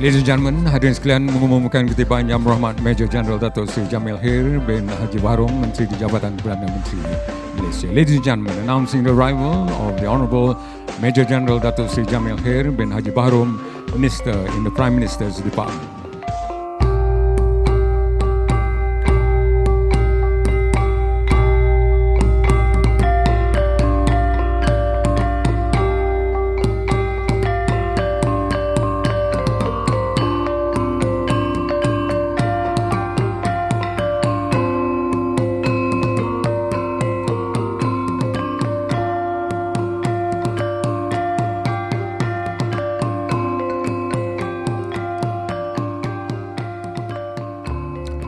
Ladies and gentlemen, hadirin sekalian, mengumumkan ketibaan Yang Berhormat Major General Datuk Seri Jamil Khair bin Haji Baharom, Menteri di Jabatan Perdana Menteri Malaysia. Ladies and gentlemen, announcing the arrival of the Honourable Major General Datuk Seri Jamil Khair bin Haji Baharom, Minister in the Prime Minister's Department.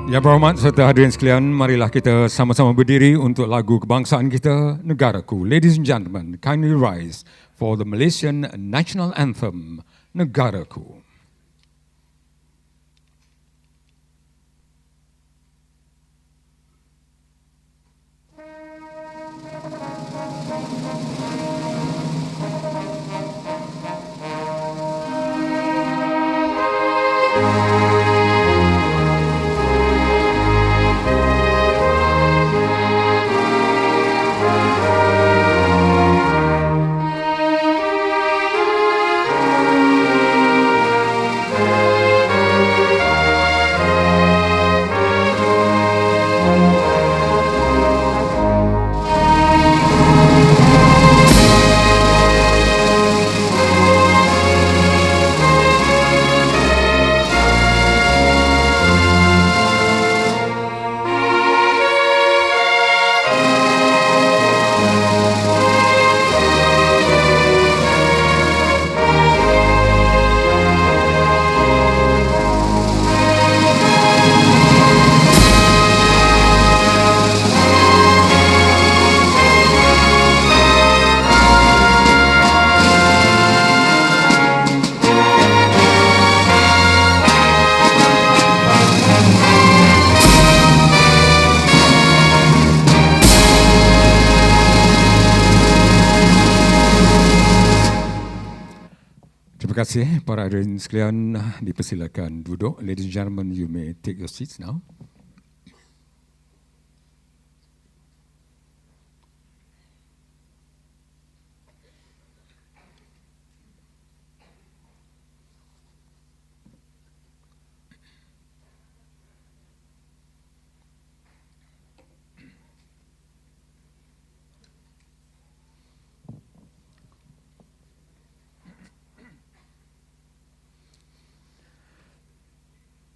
Yang Berhormat serta hadirin sekalian, marilah kita sama-sama berdiri untuk lagu kebangsaan kita, Negaraku. Ladies and gentlemen, kindly rise for the Malaysian National Anthem, Negaraku. Terima kasih para hadirin sekalian, dipersilakan duduk. Ladies and gentlemen, you may take your seats now.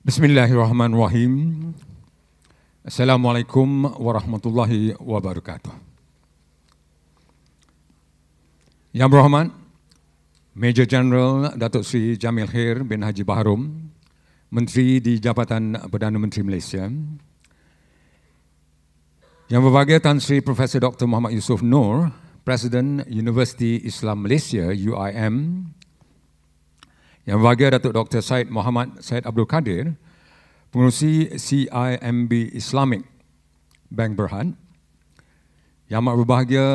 Bismillahirrahmanirrahim. Assalamualaikum warahmatullahi wabarakatuh. Yang Berhormat Major General Datuk Seri Jamil Khair bin Haji Baharom, Menteri di Jabatan Perdana Menteri Malaysia. Yang berbahagia Tan Sri Profesor Dr. Muhammad Yusof Noor, Presiden Universiti Islam Malaysia UIM. Yang berbahagia Datuk Dr. Syed Muhammad Syed Abdul Kadir, Pengerusi CIMB Islamic Bank Berhad. Yang amat berbahagia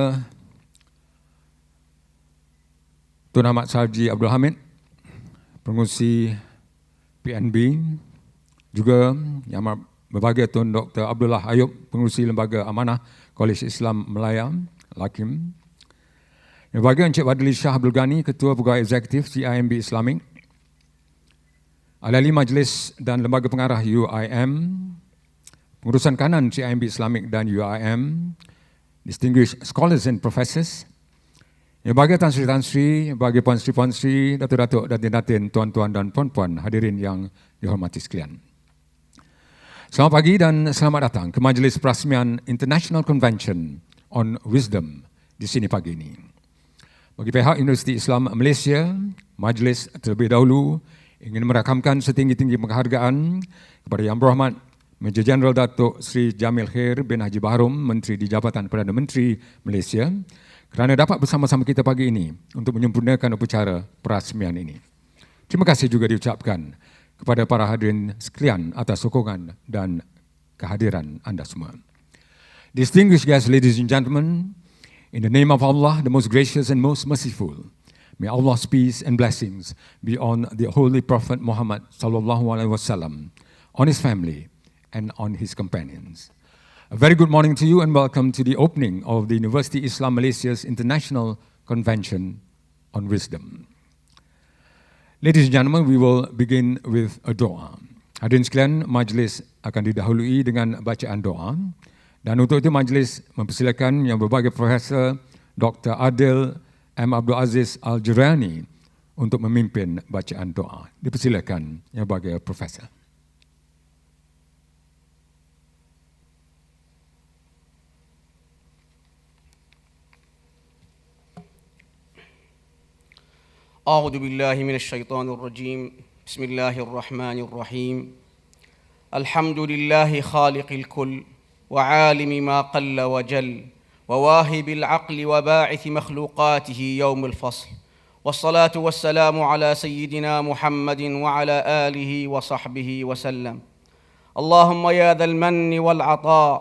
Tun Ahmad Sarji Abdul Hamid, Pengerusi PNB. Juga yang amat berbahagia Tun Dr. Abdullah Ayub, Pengerusi Lembaga Amanah Kolej Islam Melaya, LAKIM. Yang berbahagia Encik Wadli Shah Abdul Ghani, Ketua Pegawai Eksekutif CIMB Islamic. Ahli Majlis dan Lembaga Pengarah UIM, Pengurusan Kanan CIMB Islamic dan UIM, Distinguished Scholars and Professors, yang berbahagia Tan Sri, yang berbahagia Puan Sri, Datuk-Datuk, Datin-Datin, Tuan-Tuan dan Puan-Puan, hadirin yang dihormati sekalian. Selamat pagi dan selamat datang ke Majlis Perasmian International Convention on Wisdom di sini pagi ini. Bagi pihak Universiti Islam Malaysia, Majlis terlebih dahulu ingin merakamkan setinggi-tinggi penghargaan kepada Yang Berhormat Major General Datuk Seri Jamil Khair bin Haji Baharom, Menteri di Jabatan Perdana Menteri Malaysia, kerana dapat bersama-sama kita pagi ini untuk menyempurnakan upacara perasmian ini. Terima kasih juga diucapkan kepada para hadirin sekalian atas sokongan dan kehadiran anda semua. Distinguished guests, ladies and gentlemen, in the name of Allah, the most gracious and most merciful, May Allah's peace and blessings be on the Holy Prophet Muhammad sallallahu alaihi wasallam, on his family, and on his companions. A very good morning to you and welcome to the opening of the University Islam Malaysia's International Convention on Wisdom. Ladies and gentlemen, we will begin with a doa. Hadirin sekalian, majlis akan didahului dengan bacaan doa. Dan untuk itu majlis mempersilakan yang berbahagia Profesor Dr. Adil M. Abdul Aziz Al-Jurani untuk memimpin bacaan doa. Dipersilakan yang berbahagia Profesor. أعوذ بالله من الشيطان الرجيم بسم الله الرحمن الرحيم الحمد لله خالق الكل وعالم ما قل وجل وواهب العقل وباعث مخلوقاته يوم الفصل والصلاة والسلام على سيدنا محمد وعلى آله وصحبه وسلم اللهم يا ذا المن والعطاء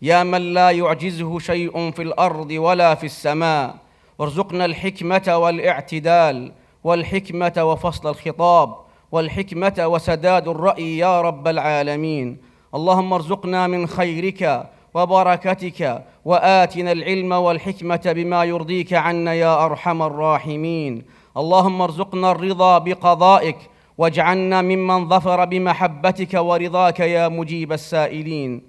يا من لا يعجزه شيء في الأرض ولا في السماء وارزقنا الحكمة والاعتدال والحكمة وفصل الخطاب والحكمة وسداد الرأي يا رب العالمين اللهم ارزقنا من خيرك وبركتك وآتنا العلم والحكمة بما يرضيك عنا يا أرحم الراحمين اللهم ارزقنا الرضا بقضائك واجعلنا ممن ظفر بمحبتك ورضاك يا مجيب السائلين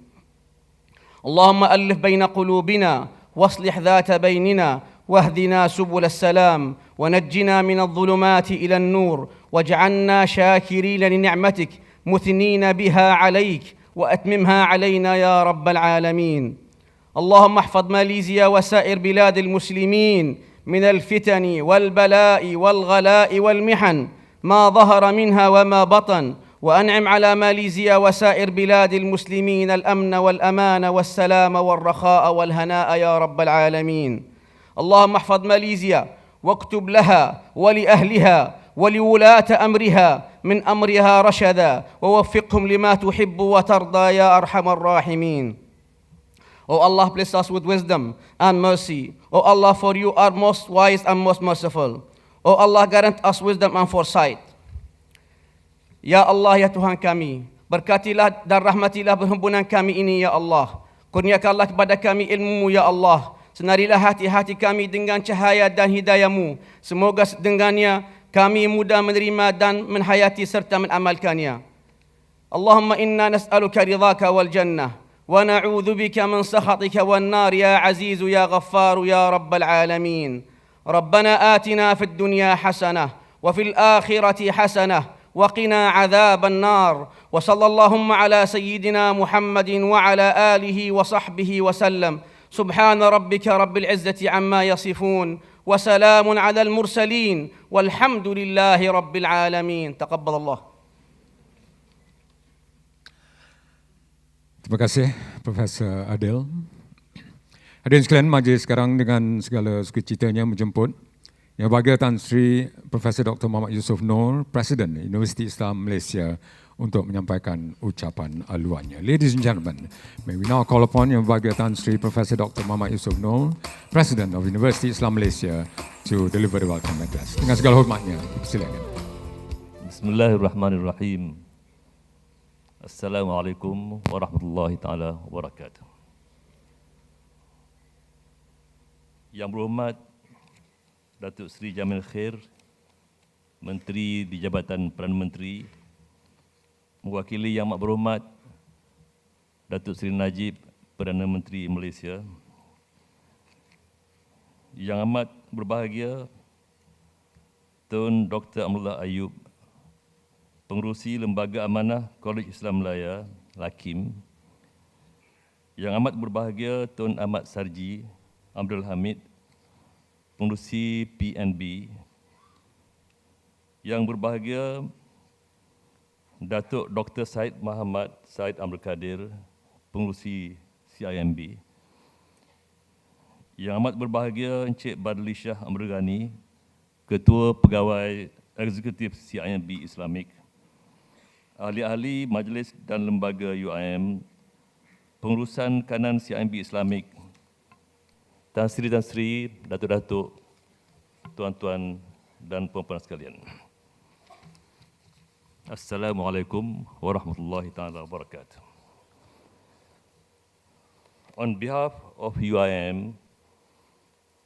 اللهم ألف بين قلوبنا واصلح ذات بيننا واهدنا سبل السلام ونجنا من الظلمات إلى النور واجعلنا شاكرين لنعمتك مثنين بها عليك وأتممها علينا يا رب العالمين اللهم احفظ ماليزيا وسائر بلاد المسلمين من الفتن والبلاء والغلاء والمحن ما ظهر منها وما بطن وأنعم على ماليزيا وسائر بلاد المسلمين الأمن والأمان والسلام والرخاء والهناء يا رب العالمين اللهم احفظ ماليزيا واكتب لها ولأهلها ولولاة أمرها من أمرها رشدا ووفقهم لما تحب وترضى يا أرحم الراحمين. O Allah, bless us with wisdom and mercy. O Allah, for you are most wise and most merciful. O Allah, grant us wisdom and foresight. Ya Allah, ya Tuhan kami, berkatilah dan rahmatilah perhimpunan kami ini ya Allah. Kurniakanlah kepada kami ilmu ya Allah. Senarilah hati-hati kami dengan cahaya dan hidayah-Mu. Semoga dengannya kami mudah menerima dan menhayati serta mengamalkannya. Allahumma inna nas'aluka ridhaka wal jannah wa na'udzu bika min sakhatika wan nar ya aziz ya ghaffar ya rabbal alamin. Rabbana atina fid dunya hasanah wa fil akhirati hasanah wa qina adzaban nar. Wa sallallahu ala sayyidina Muhammadin wa ala alihi wa sahbihi wa sallam. سبحان ربك رب العزة عما يصفون وسلام على المرسلين والحمد لله رب العالمين. تقبل الله. Terima kasih Profesor Adil. Hadirin sekalian, majlis sekarang dengan segala sukacitanya menjemput Yang Berbahagia Tan Sri Profesor Dr. Muhammad Yusof Noor, Presiden Universiti Islam Malaysia, untuk menyampaikan ucapan aluannya. Ladies and gentlemen, may we now call upon Yang Berbahagia Tan Sri Professor Dr. Muhammad Yusof Noor, President of University Islam Malaysia, to deliver the welcome address. Dengan segala hormatnya, silakan. Bismillahirrahmanirrahim. Assalamualaikum warahmatullahi taala wabarakatuh. Yang berhormat Datuk Seri Jamil Khair, Menteri di Jabatan Perdana Menteri, mewakili Yang Amat Berhormat Datuk Seri Najib, Perdana Menteri Malaysia, Yang Amat Berbahagia Tun Dr. Amrullah Ayub, Pengerusi Lembaga Amanah Kolej Islam Melaya, LAKIM, Yang Amat Berbahagia Tun Ahmad Sarji Abdul Hamid, Pengerusi PNB, Yang Berbahagia Datuk Dr. Syed Muhammad Syed Abdul Kadir, Pengerusi CIMB, Yang Amat Berbahagia Encik Badli Shah Amr Ghani, Ketua Pegawai Eksekutif CIMB Islamik, ahli-ahli majlis dan lembaga UIM, pengurusan kanan CIMB Islamik, Tan Sri, Datuk-Datuk, Tuan-Tuan dan puan-puan sekalian. Assalamualaikum warahmatullahi taala wabarakatuh. On behalf of UIM,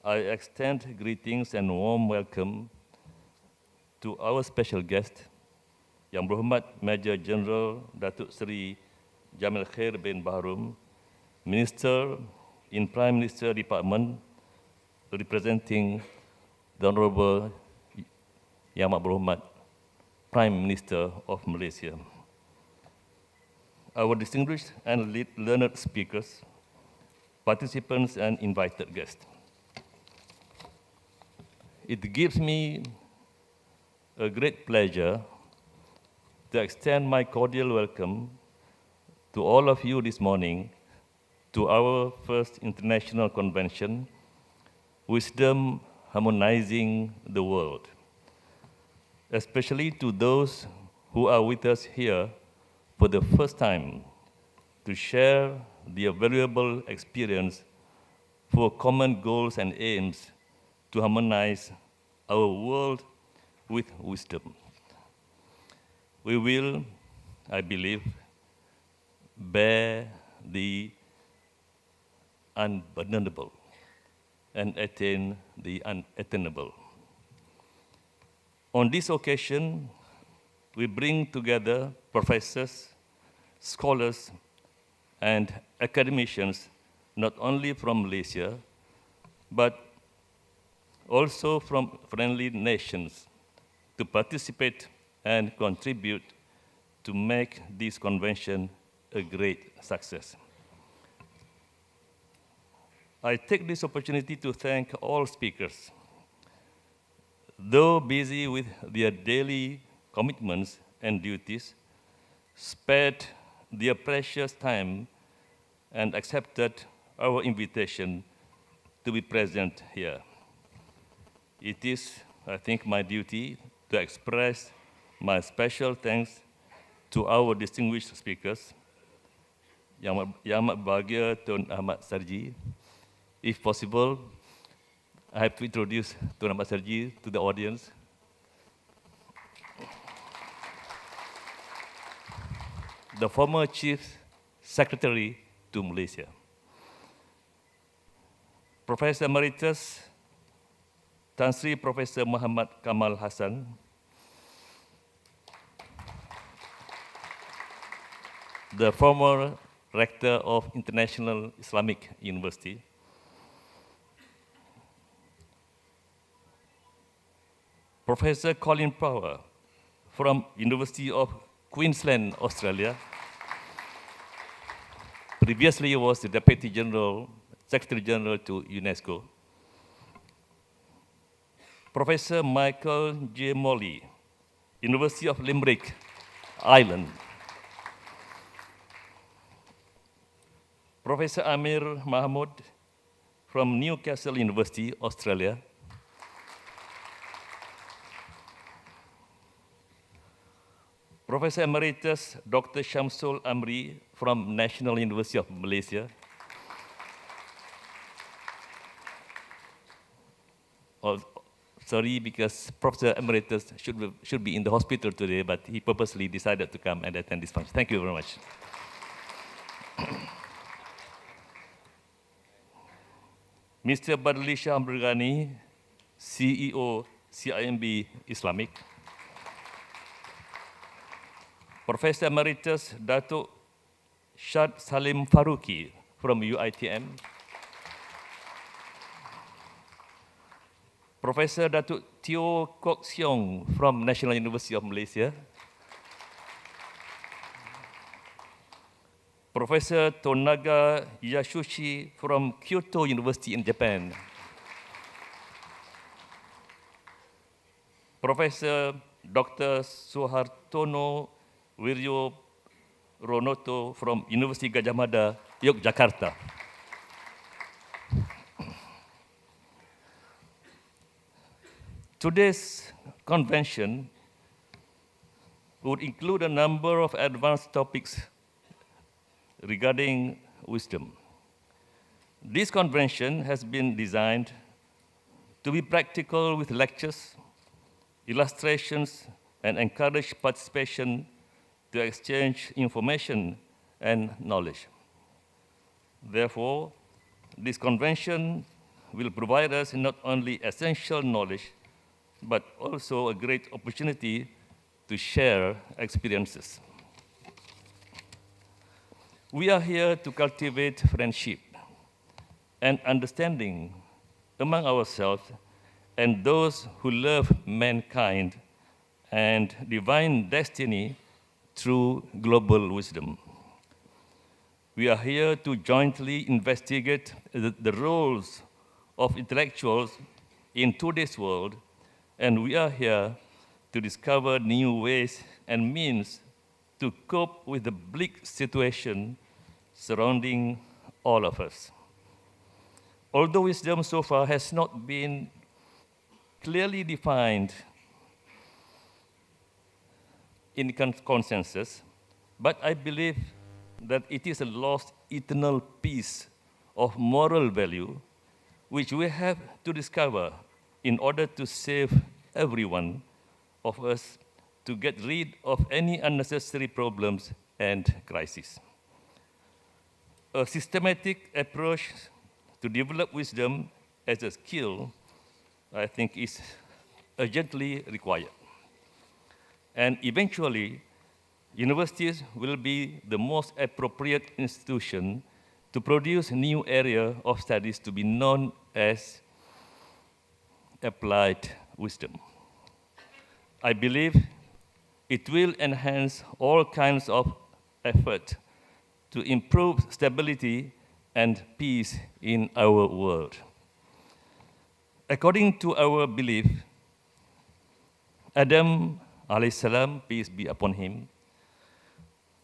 I extend greetings and warm welcome to our special guest, Yang Berhormat Major General Datuk Seri Jamil Khair bin Bahrum, Minister in Prime Minister Department, representing the Honorable Yang Amat Berhormat Prime Minister of Malaysia. Our distinguished and learned speakers, participants and invited guests. It gives me a great pleasure to extend my cordial welcome to all of you this morning to our first international convention, Wisdom Harmonizing the World, especially to those who are with us here for the first time to share their valuable experience for common goals and aims to harmonize our world with wisdom. We will, I believe, bear the unburdenable and attain the unattainable. On this occasion, we bring together professors, scholars, and academicians, not only from Malaysia, but also from friendly nations, to participate and contribute to make this convention a great success. I take this opportunity to thank all speakers. Though busy with their daily commitments and duties, spared their precious time and accepted our invitation to be present here. It is, I think, my duty to express my special thanks to our distinguished speakers, Yang Amat Bahagia Tun Ahmad Sarji. If possible, I have to introduce Tun Ahmad Sarji to the audience. The former Chief Secretary to Malaysia. Professor Emeritus Tan Sri Professor Muhammad Kamal Hassan, the former Rector of International Islamic University. Professor Colin Power from University of Queensland, Australia. Previously, he was the Deputy General, Secretary General to UNESCO. Professor Michael J. Morley, University of Limerick, Ireland. Professor Amir Mahmood from Newcastle University, Australia. Professor Emeritus Dr. Shamsul Amri from National University of Malaysia. Oh, sorry, because Professor Emeritus should be in the hospital today, but he purposely decided to come and attend this function. Thank you very much. Mr. Badli Shah Ambrugani, CEO, CIMB Islamic. Professor Emeritus Datuk Shad Salim Faruqi from UiTM. Professor Datuk Teo Kok Siong from National University of Malaysia. Professor Tonaga Yasushi from Kyoto University in Japan. Professor Dr. Suhartono Wiryo Ronoto from University Gajah Mada, Yogyakarta. Today's convention would include a number of advanced topics regarding wisdom. This convention has been designed to be practical with lectures, illustrations, and encourage participation to exchange information and knowledge. Therefore, this convention will provide us not only essential knowledge, but also a great opportunity to share experiences. We are here to cultivate friendship and understanding among ourselves and those who love mankind and divine destiny through global wisdom. We are here to jointly investigate the roles of intellectuals in today's world, and we are here to discover new ways and means to cope with the bleak situation surrounding all of us. Although wisdom so far has not been clearly defined in consensus, but I believe that it is a lost eternal piece of moral value which we have to discover in order to save everyone of us, to get rid of any unnecessary problems and crises. A systematic approach to develop wisdom as a skill, I think, is urgently required. And eventually, universities will be the most appropriate institution to produce new area of studies to be known as applied wisdom. I believe it will enhance all kinds of effort to improve stability and peace in our world. According to our belief, Adam alayhi salam, peace be upon him,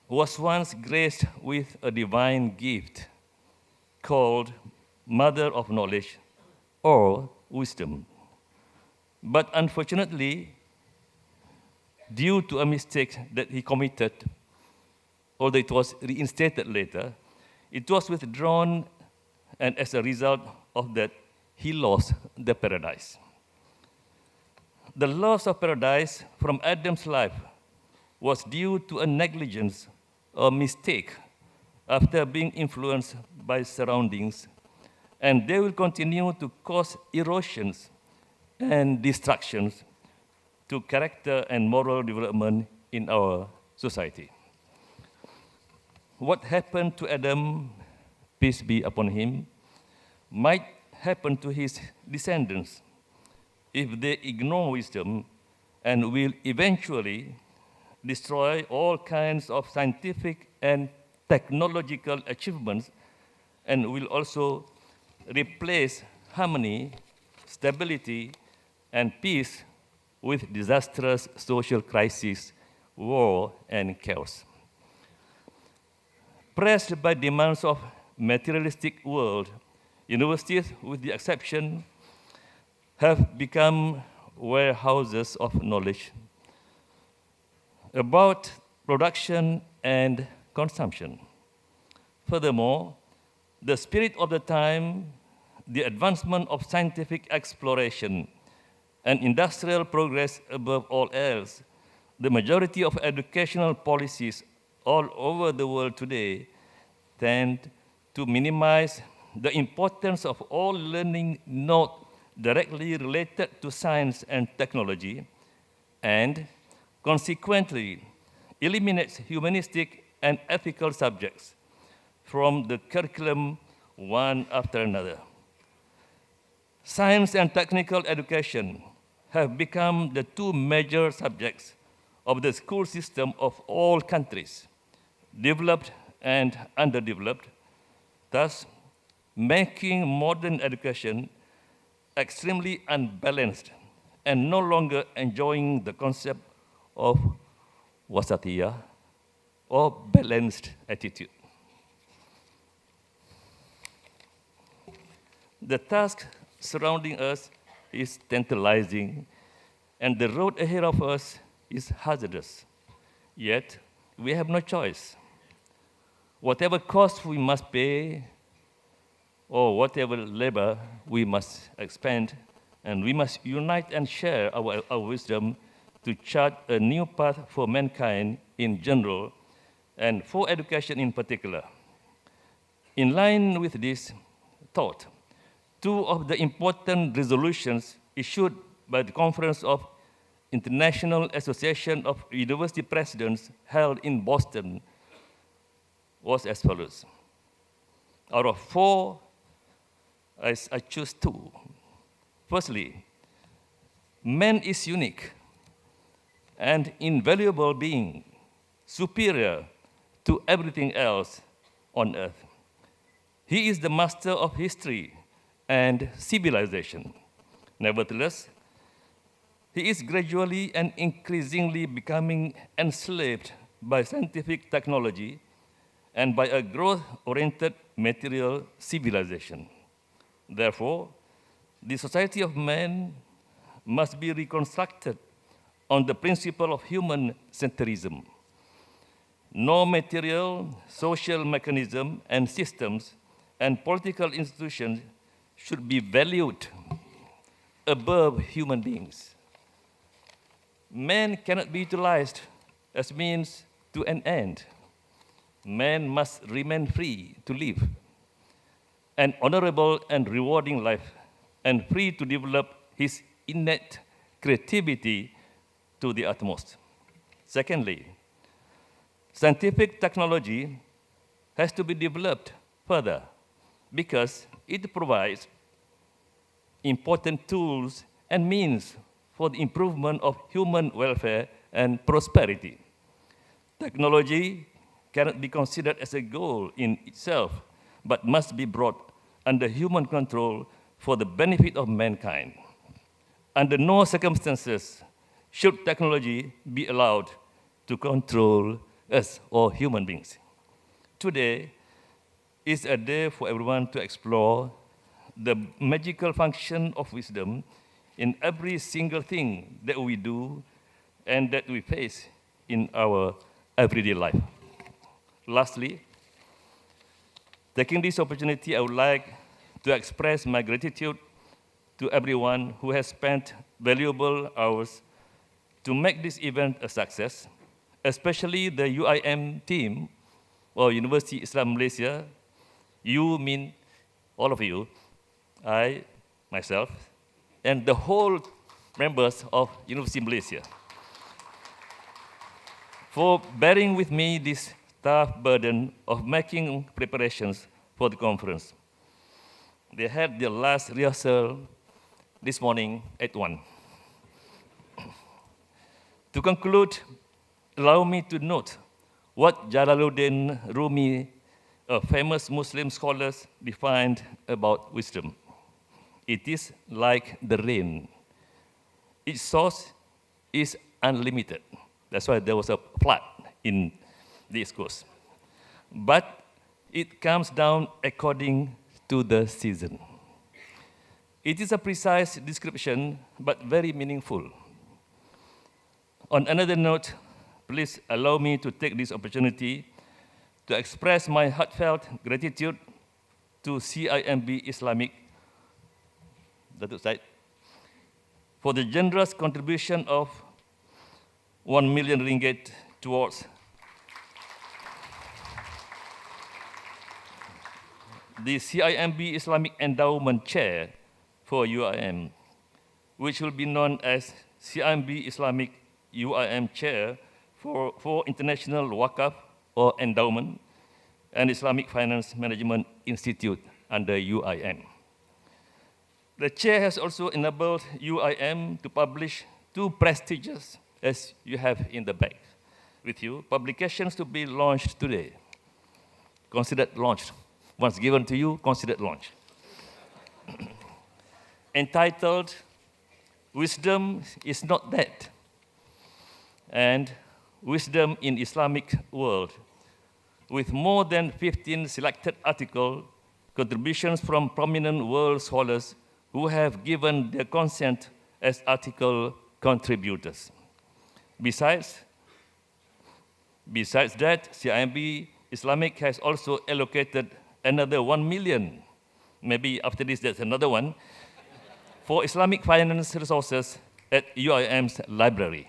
was once graced with a divine gift called Mother of Knowledge or Wisdom. But unfortunately, due to a mistake that he committed, although it was reinstated later, it was withdrawn, and as a result of that, he lost the paradise. The loss of paradise from Adam's life was due to a negligence or mistake after being influenced by surroundings, and they will continue to cause erosions and distractions to character and moral development in our society. What happened to Adam, peace be upon him, might happen to his descendants if they ignore wisdom and will eventually destroy all kinds of scientific and technological achievements, and will also replace harmony, stability, and peace with disastrous social crises, war, and chaos. Pressed by demands of materialistic world, universities, with the exception, have become warehouses of knowledge about production and consumption. Furthermore, the spirit of the time, the advancement of scientific exploration, and industrial progress above all else, the majority of educational policies all over the world today tend to minimize the importance of all learning not directly related to science and technology, and consequently eliminates humanistic and ethical subjects from the curriculum one after another. Science and technical education have become the two major subjects of the school system of all countries, developed and underdeveloped, thus making modern education extremely unbalanced and no longer enjoying the concept of wasatiyah or balanced attitude. The task surrounding us is tantalizing, and the road ahead of us is hazardous. Yet, we have no choice. Whatever cost we must pay, or whatever labor we must expend, and we must unite and share our wisdom to chart a new path for mankind in general and for education in particular. In line with this thought, two of the important resolutions issued by the Conference of International Association of University Presidents held in Boston was as follows. Out of four, I choose two. Firstly, man is unique and invaluable being, superior to everything else on earth. He is the master of history and civilization. Nevertheless, he is gradually and increasingly becoming enslaved by scientific technology and by a growth-oriented material civilization. Therefore, the society of man must be reconstructed on the principle of human centrism. No material, social mechanism and systems and political institutions should be valued above human beings. Man cannot be utilized as means to an end. Man must remain free to live an honorable and rewarding life and free to develop his innate creativity to the utmost. Secondly, scientific technology has to be developed further because it provides important tools and means for the improvement of human welfare and prosperity. Technology cannot be considered as a goal in itself, but must be brought under human control for the benefit of mankind. Under no circumstances should technology be allowed to control us or human beings. Today is a day for everyone to explore the magical function of wisdom in every single thing that we do and that we face in our everyday life. Lastly, taking this opportunity, I would like to express my gratitude to everyone who has spent valuable hours to make this event a success, especially the UIM team, or University Islam Malaysia. You mean all of you, I, myself, and the whole members of University Malaysia for bearing with me this tough burden of making preparations for the conference. They had their last rehearsal this morning at 1. To conclude, allow me to note what Jalaluddin Rumi, a famous Muslim scholar, defined about wisdom. It is like the rain. Its source is unlimited. That's why there was a flood in this course. But it comes down according to the season. It is a precise description, but very meaningful. On another note, please allow me to take this opportunity to express my heartfelt gratitude to CIMB Islamic, Datuk Said, for the generous contribution of 1 million ringgit towards the CIMB Islamic Endowment Chair for UIM, which will be known as CIMB Islamic UIM Chair for International Waqaf or Endowment and Islamic Finance Management Institute under UIM. The chair has also enabled UIM to publish two prestigious, as you have in the back with you, publications to be launched today. Considered launched. Once given to you, considered launched. Entitled, Wisdom is Not That, and Wisdom in Islamic World, with more than 15 selected articles, contributions from prominent world scholars who have given their consent as article contributors. Besides that, CIMB Islamic has also allocated another 1 million, maybe after this there's another one, for Islamic finance resources at UIM's library.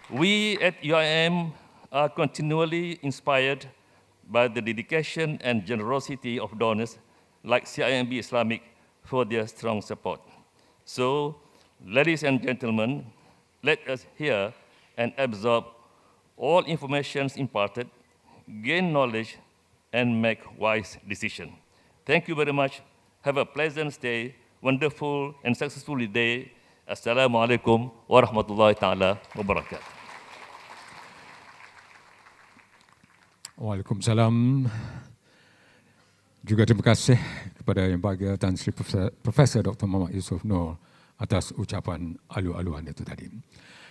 We at UIM are continually inspired by the dedication and generosity of donors like CIMB Islamic for their strong support. So, ladies and gentlemen, let us hear and absorb all information imparted, gain knowledge, and make wise decisions. Thank you very much. Have a pleasant stay, wonderful and successful day. Assalamualaikum warahmatullahi taala wabarakatuh. Waalaikumsalam. Juga terima kasih kepada Yang Berbahagia Tan Sri Profesor Dr. Muhammad Yusof Noor atas ucapan alu-aluan itu tadi.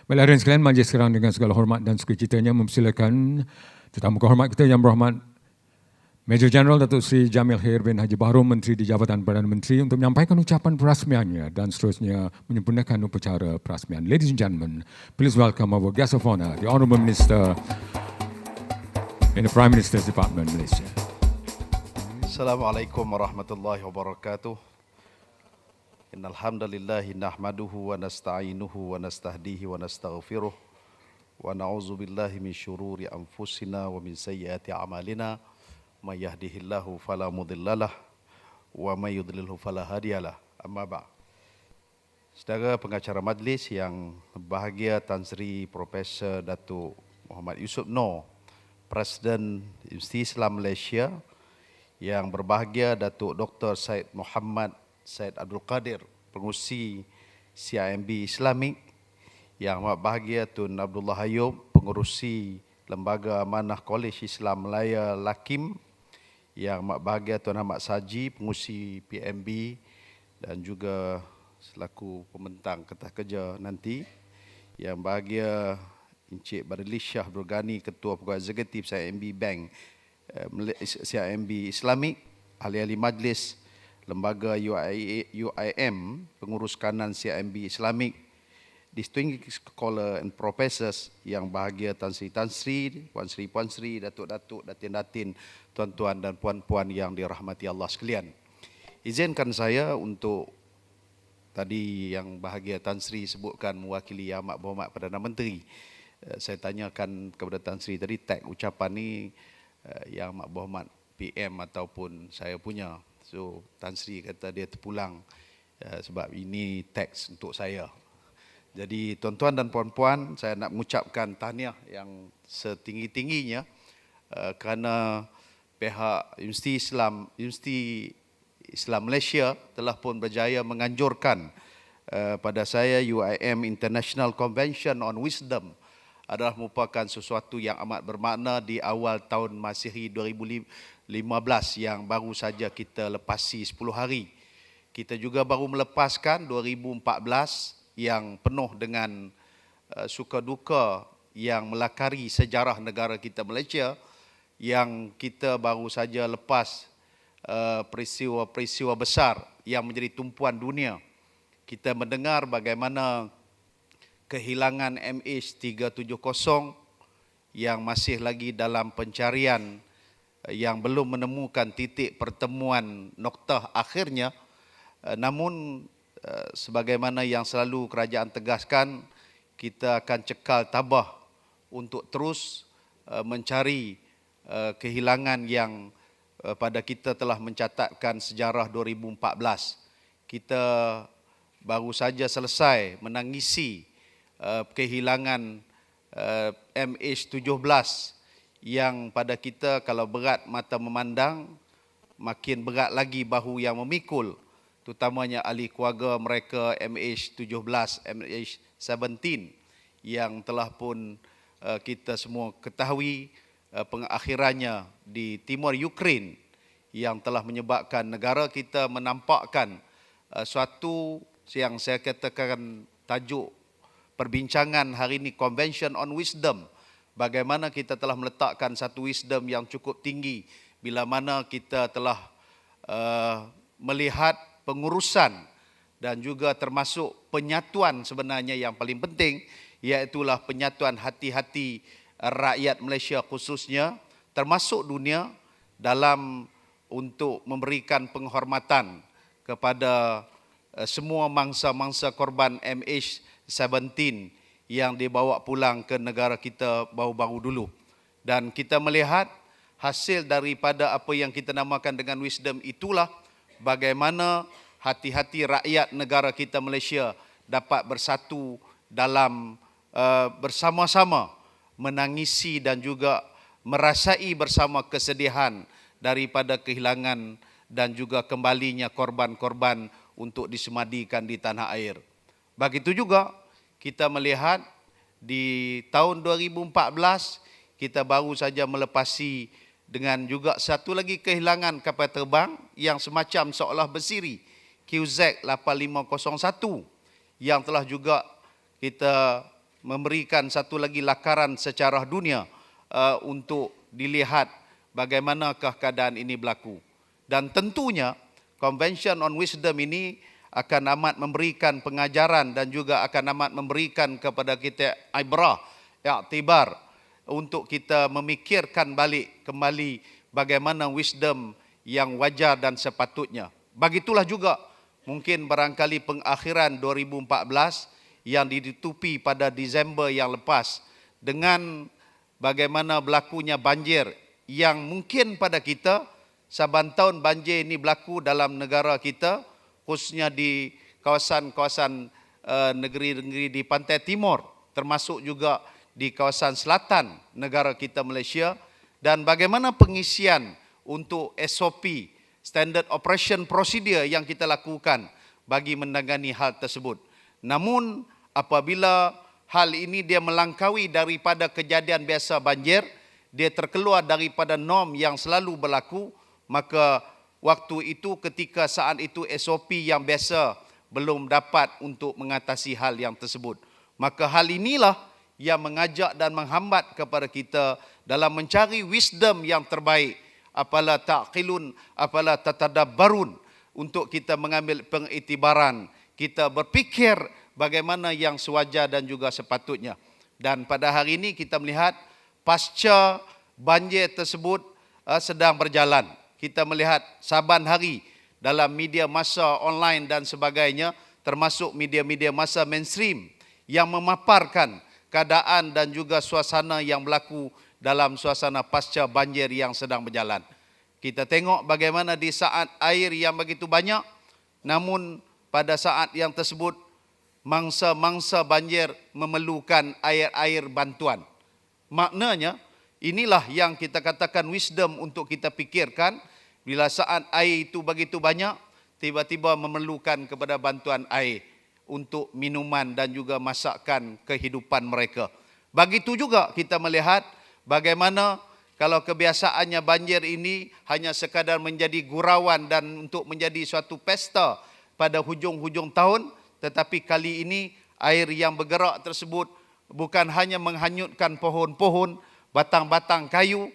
Baiklah hadirin sekalian, majlis sekarang dengan segala hormat dan sukacitanya mempersilakan tetamu kehormat kita yang berhormat Major General Datuk Seri Jamil Khair bin Haji Bahrom, Menteri di Jabatan Perdana Menteri, untuk menyampaikan ucapan perasmiannya dan seterusnya menyempurnakan upacara perasmian. Ladies and gentlemen, please welcome our guest of honor, the Honourable Minister in the Prime Minister's Department, Malaysia. Assalamualaikum warahmatullahi wabarakatuh. Innal hamdalillah nahmaduhu wa nasta'inuhu wa nastahdihi wa nastaghfiruh wa na'udzu billahi min syururi anfusina wa min sayyiati a'malina may yahdihillahu fala mudhillalah wa may yudlilhu fala hadiyalah. Amma ba'd. Saudara pengacara majlis yang berbahagia, Tan Sri Profesor Datuk Muhammad Yusof Noor, Presiden Universiti Islam Malaysia, yang berbahagia Datuk Dr. Syed Muhammad Syed Abdul Qadir, Pengerusi CIMB Islamic, yang amat bahagia Tun Abdullah Hayub, Pengerusi Lembaga Amanah Kolej Islam Melaya Lakim, yang amat bahagia Tuan Ahmad Saji, Pengerusi PMB dan juga selaku pembentang Ketah Kerja nanti, yang bahagia Encik Badrlis Shah Abdul Ghani, Ketua Pegawai Eksekutif CIMB Bank CIMB Islamic, ahli-ahli majlis lembaga UIM, pengurus kanan CIMB Islamic, distinguished scholar and professors yang bahagia Tan Sri, Puan Sri, Datuk-datuk, Datin-datin, tuan-tuan dan puan-puan yang dirahmati Allah sekalian. Izinkan saya untuk tadi yang bahagia Tan Sri sebutkan mewakili Yang Amat Berhormat Perdana Menteri. Saya tanyakan kepada Tan Sri tadi, tag ucapan ni Yang Amat Berhormat PM ataupun saya punya. So Tan Sri kata dia terpulang sebab ini teks untuk saya. Jadi tuan-tuan dan puan-puan, saya nak mengucapkan tahniah yang setinggi-tingginya kerana pihak Universiti Islam Malaysia telah pun berjaya menganjurkan pada saya UIM International Convention on Wisdom adalah merupakan sesuatu yang amat bermakna di awal tahun Masihi 2015 yang baru saja kita lepasi 10 hari. Kita juga baru melepaskan 2014 yang penuh dengan suka duka yang melakari sejarah negara kita Malaysia, yang kita baru saja lepas peristiwa-peristiwa besar yang menjadi tumpuan dunia. Kita mendengar bagaimana kehilangan MH370 yang masih lagi dalam pencarian, yang belum menemukan titik pertemuan noktah akhirnya. Namun sebagaimana yang selalu kerajaan tegaskan, kita akan cekal tabah untuk terus mencari kehilangan yang pada kita telah mencatatkan sejarah 2014. Kita baru saja selesai menangisi kehilangan MH17 yang pada kita kalau berat mata memandang, makin berat lagi bahu yang memikul, terutamanya ahli keluarga mereka MH17, MH17 yang telah pun kita semua ketahui pengakhirannya di timur Ukraine, yang telah menyebabkan negara kita menampakkan suatu yang saya katakan tajuk perbincangan hari ini, Convention on Wisdom. Bagaimana kita telah meletakkan satu wisdom yang cukup tinggi bila mana kita telah melihat pengurusan dan juga termasuk penyatuan sebenarnya yang paling penting, iaitulah penyatuan hati-hati rakyat Malaysia khususnya termasuk dunia dalam untuk memberikan penghormatan kepada semua mangsa-mangsa korban MH17 yang dibawa pulang ke negara kita baru-baru dulu. Dan kita melihat hasil daripada apa yang kita namakan dengan wisdom itulah bagaimana hati-hati rakyat negara kita Malaysia dapat bersatu dalam bersama-sama menangisi dan juga merasai bersama kesedihan daripada kehilangan dan juga kembalinya korban-korban untuk disemadikan di tanah air. Begitu juga kita melihat di tahun 2014 kita baru saja melepasi dengan juga satu lagi kehilangan kapal terbang yang semacam seolah bersiri, QZ 8501, yang telah juga kita memberikan satu lagi lakaran secara dunia untuk dilihat bagaimanakah keadaan ini berlaku. Dan tentunya Convention on Wisdom ini akan amat memberikan pengajaran dan juga akan amat memberikan kepada kita ibrah, i'tibar, untuk kita memikirkan balik kembali bagaimana wisdom yang wajar dan sepatutnya. Begitulah juga mungkin barangkali pengakhiran 2014 yang ditutupi pada Disember yang lepas dengan bagaimana berlakunya banjir yang mungkin pada kita saban tahun banjir ini berlaku dalam negara kita, khususnya di kawasan-kawasan negeri-negeri di pantai timur, termasuk juga di kawasan selatan negara kita Malaysia, dan bagaimana pengisian untuk SOP, Standard Operation Procedure yang kita lakukan bagi menangani hal tersebut. Namun apabila hal ini dia melangkaui daripada kejadian biasa banjir, dia terkeluar daripada norm yang selalu berlaku, maka waktu itu ketika saat itu SOP yang biasa belum dapat untuk mengatasi hal yang tersebut. Maka hal inilah yang mengajak dan menghambat kepada kita dalam mencari wisdom yang terbaik. Apalah ta'qilun, apalah tatadabbarun, untuk kita mengambil pengiktibaran, kita berfikir bagaimana yang sewajar dan juga sepatutnya. Dan pada hari ini kita melihat pasca banjir tersebut sedang berjalan. Kita melihat saban hari dalam media massa online dan sebagainya, termasuk media-media massa mainstream yang memaparkan keadaan dan juga suasana yang berlaku dalam suasana pasca banjir yang sedang berjalan. Kita tengok bagaimana di saat air yang begitu banyak, namun pada saat yang tersebut mangsa-mangsa banjir memerlukan air-air bantuan. Maknanya inilah yang kita katakan wisdom untuk kita fikirkan, bila saat air itu begitu banyak, tiba-tiba memerlukan kepada bantuan air untuk minuman dan juga masakan kehidupan mereka. Begitu juga kita melihat bagaimana kalau kebiasaannya banjir ini hanya sekadar menjadi gurauan dan untuk menjadi suatu pesta pada hujung-hujung tahun, tetapi kali ini air yang bergerak tersebut bukan hanya menghanyutkan pohon-pohon, batang-batang kayu,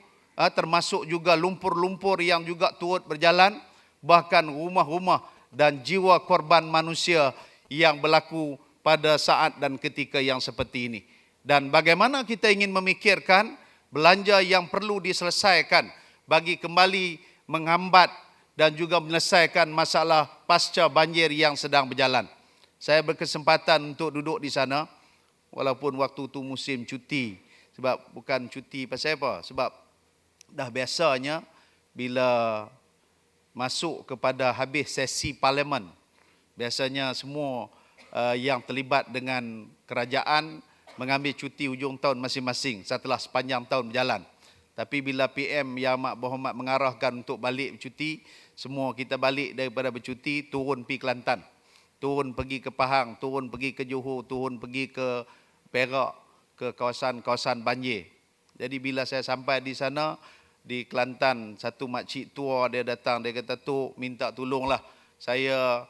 termasuk juga lumpur-lumpur yang juga turut berjalan, bahkan rumah-rumah dan jiwa korban manusia yang berlaku pada saat dan ketika yang seperti ini. Dan bagaimana kita ingin memikirkan belanja yang perlu diselesaikan bagi kembali menghambat dan juga menyelesaikan masalah pasca banjir yang sedang berjalan. Saya berkesempatan untuk duduk di sana walaupun waktu itu musim cuti. Sebab bukan cuti pasal apa? Sebab dah biasanya bila masuk kepada habis sesi parlimen, biasanya semua yang terlibat dengan kerajaan mengambil cuti hujung tahun masing-masing setelah sepanjang tahun berjalan. Tapi bila PM Yang Amat Berhormat mengarahkan untuk balik bercuti, semua kita balik daripada bercuti, turun pergi Kelantan, turun pergi ke Pahang, turun pergi ke Johor, turun pergi ke Perak, ke kawasan-kawasan banjir. Jadi bila saya sampai di sana, di Kelantan, satu makcik tua dia datang, dia kata, "Tok, minta tolonglah. Saya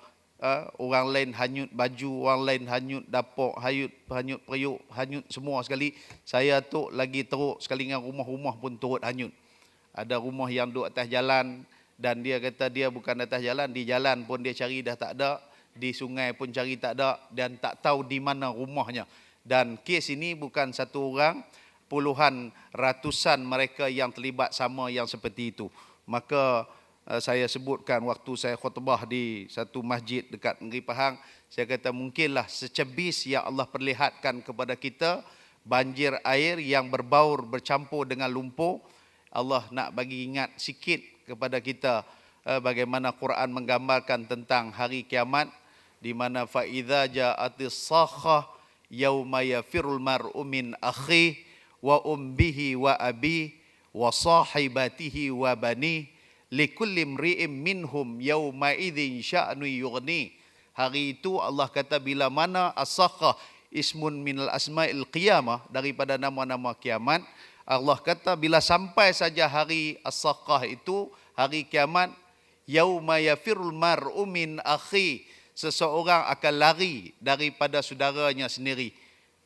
orang lain hanyut baju, orang lain hanyut dapur, hanyut periuk, hanyut semua sekali. Saya tu lagi teruk sekali dengan rumah-rumah pun turut hanyut. Ada rumah yang duduk atas jalan dan dia kata dia bukan atas jalan, di jalan pun dia cari dah tak ada, di sungai pun cari tak ada dan tak tahu di mana rumahnya." Dan kes ini bukan satu orang, puluhan ratusan mereka yang terlibat sama yang seperti itu. Maka saya sebutkan waktu saya khutbah di satu masjid dekat Negeri Pahang, saya kata mungkinlah secebis yang Allah perlihatkan kepada kita banjir air yang berbaur bercampur dengan lumpur. Allah nak bagi ingat sikit kepada kita bagaimana Quran menggambarkan tentang hari kiamat, di mana fa idza ja'atis sakhah yauma yafirul mar'u min akhi wa ummihi wa abi wa sahibatihi wa bani likulli imri'in minhum yauma idzin sya'nu yughni. Hari itu Allah kata bila mana as-sakhah ismun minal asma'il qiyamah, daripada nama-nama kiamat. Allah kata bila sampai saja hari as-sakhah itu, hari kiamat, yauma yafirul mar'u min akhi, seseorang akan lari daripada saudaranya sendiri.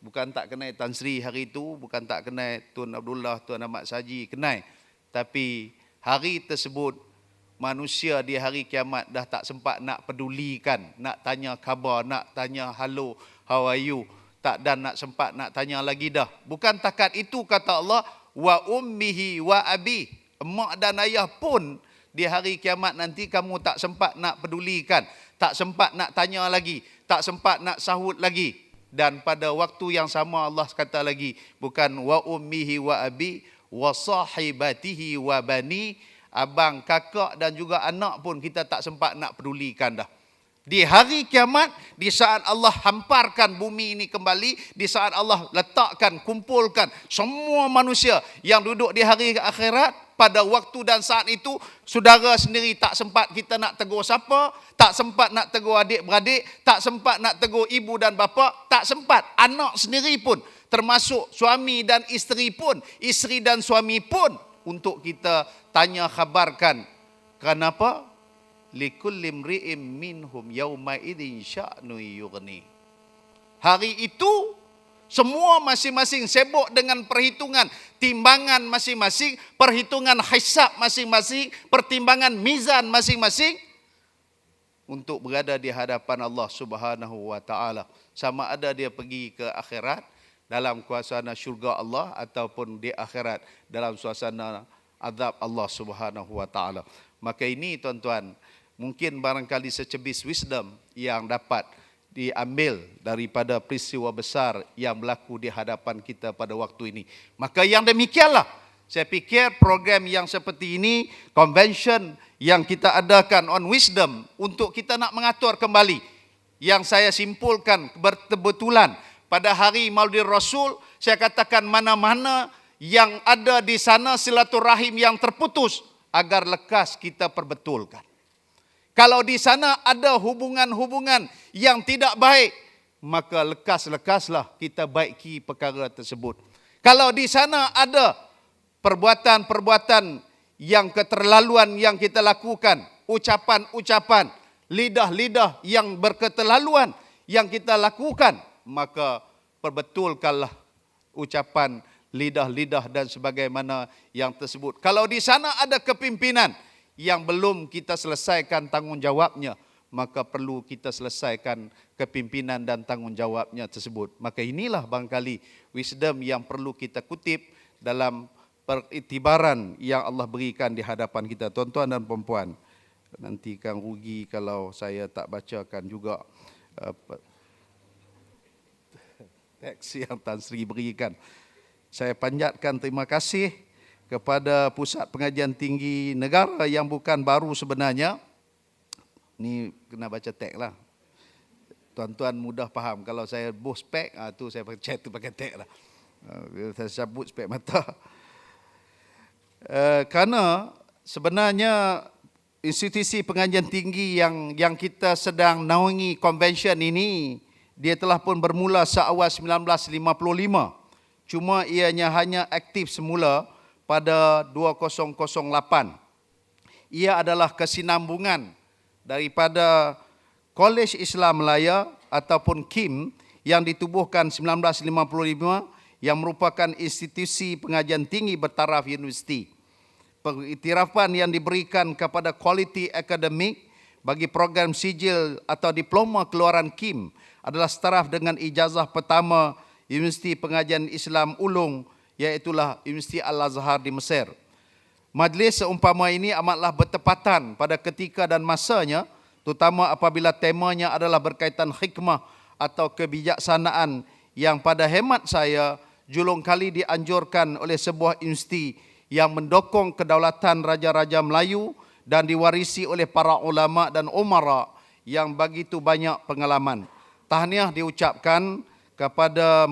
Bukan tak kenal Tan Sri hari itu, bukan tak kenal Tuan Abdullah, Tuan Ahmad Saji, kenal. Tapi hari tersebut, manusia di hari kiamat dah tak sempat nak pedulikan, nak tanya khabar, nak tanya hello, how are you. Tak, dan nak sempat nak tanya lagi dah. Bukan takat itu kata Allah, wa ummihi wa abi. Emak dan ayah pun di hari kiamat nanti kamu tak sempat nak pedulikan, tak sempat nak tanya lagi, tak sempat nak sahut lagi. Dan pada waktu yang sama Allah kata lagi, bukan wa ummihi wa abi wa sahibatihi wa bani, abang, kakak dan juga anak pun kita tak sempat nak pedulikan dah. Di hari kiamat, di saat Allah hamparkan bumi ini kembali, di saat Allah letakkan, kumpulkan semua manusia yang duduk di hari akhirat, pada waktu dan saat itu, saudara sendiri tak sempat kita nak tegur siapa, tak sempat nak tegur adik-beradik, tak sempat nak tegur ibu dan bapa, tak sempat. Anak sendiri pun, termasuk suami dan isteri pun, isteri dan suami pun, untuk kita tanya khabarkan. Kenapa? Likulli imri'in minhum yauma idzin sya'nu yughni. Hari itu semua masing-masing sibuk dengan perhitungan, timbangan masing-masing, perhitungan hisab masing-masing, pertimbangan mizan masing-masing untuk berada di hadapan Allah Subhanahu wa taala. Sama ada dia pergi ke akhirat dalam suasana syurga Allah ataupun di akhirat dalam suasana azab Allah Subhanahu wa taala. Maka ini tuan-tuan, mungkin barangkali secebis wisdom yang dapat diambil daripada peristiwa besar yang berlaku di hadapan kita pada waktu ini. Maka yang demikianlah, saya fikir program yang seperti ini, convention yang kita adakan on wisdom, untuk kita nak mengatur kembali. Yang saya simpulkan berkebetulan pada hari Maulid Rasul, saya katakan mana-mana yang ada di sana silaturahim yang terputus, agar lekas kita perbetulkan. Kalau di sana ada hubungan-hubungan yang tidak baik, maka lekas-lekaslah kita baiki perkara tersebut. Kalau di sana ada perbuatan-perbuatan yang keterlaluan yang kita lakukan, ucapan-ucapan, lidah-lidah yang berketerlaluan yang kita lakukan, maka perbetulkanlah ucapan, lidah-lidah dan sebagaimana yang tersebut. Kalau di sana ada kepimpinan yang belum kita selesaikan tanggungjawabnya, maka perlu kita selesaikan kepimpinan dan tanggungjawabnya tersebut. Maka inilah barangkali wisdom yang perlu kita kutip dalam periktibaran yang Allah berikan di hadapan kita. Tuan-tuan dan puan-puan, nanti kan rugi kalau saya tak bacakan juga teks yang Tan Sri berikan. Saya panjatkan terima kasih kepada Pusat Pengajian Tinggi Negara yang bukan baru sebenarnya. Ni kena baca tag lah. Tuan-tuan mudah faham. Kalau saya buh spek, tu saya pakai tag lah. Saya cabut spek mata. Kerana sebenarnya institusi pengajian tinggi yang kita sedang naungi convention ini, dia telah pun bermula seawal 1955. Cuma ianya hanya aktif semula pada 2008. Ia adalah kesinambungan daripada Kolej Islam Melaya ataupun KIM yang ditubuhkan 1955, yang merupakan institusi pengajian tinggi bertaraf universiti. Pengiktirafan yang diberikan kepada kualiti akademik bagi program sijil atau diploma keluaran KIM adalah setaraf dengan ijazah pertama Universiti Pengajian Islam Ulung, iaitulah Universiti Al-Azhar di Mesir. Majlis seumpama ini amatlah bertepatan pada ketika dan masanya, terutama apabila temanya adalah berkaitan hikmah atau kebijaksanaan yang pada hemat saya julung kali dianjurkan oleh sebuah institusi yang mendokong kedaulatan Raja-Raja Melayu dan diwarisi oleh para ulama dan umara yang begitu banyak pengalaman. Tahniah diucapkan kepada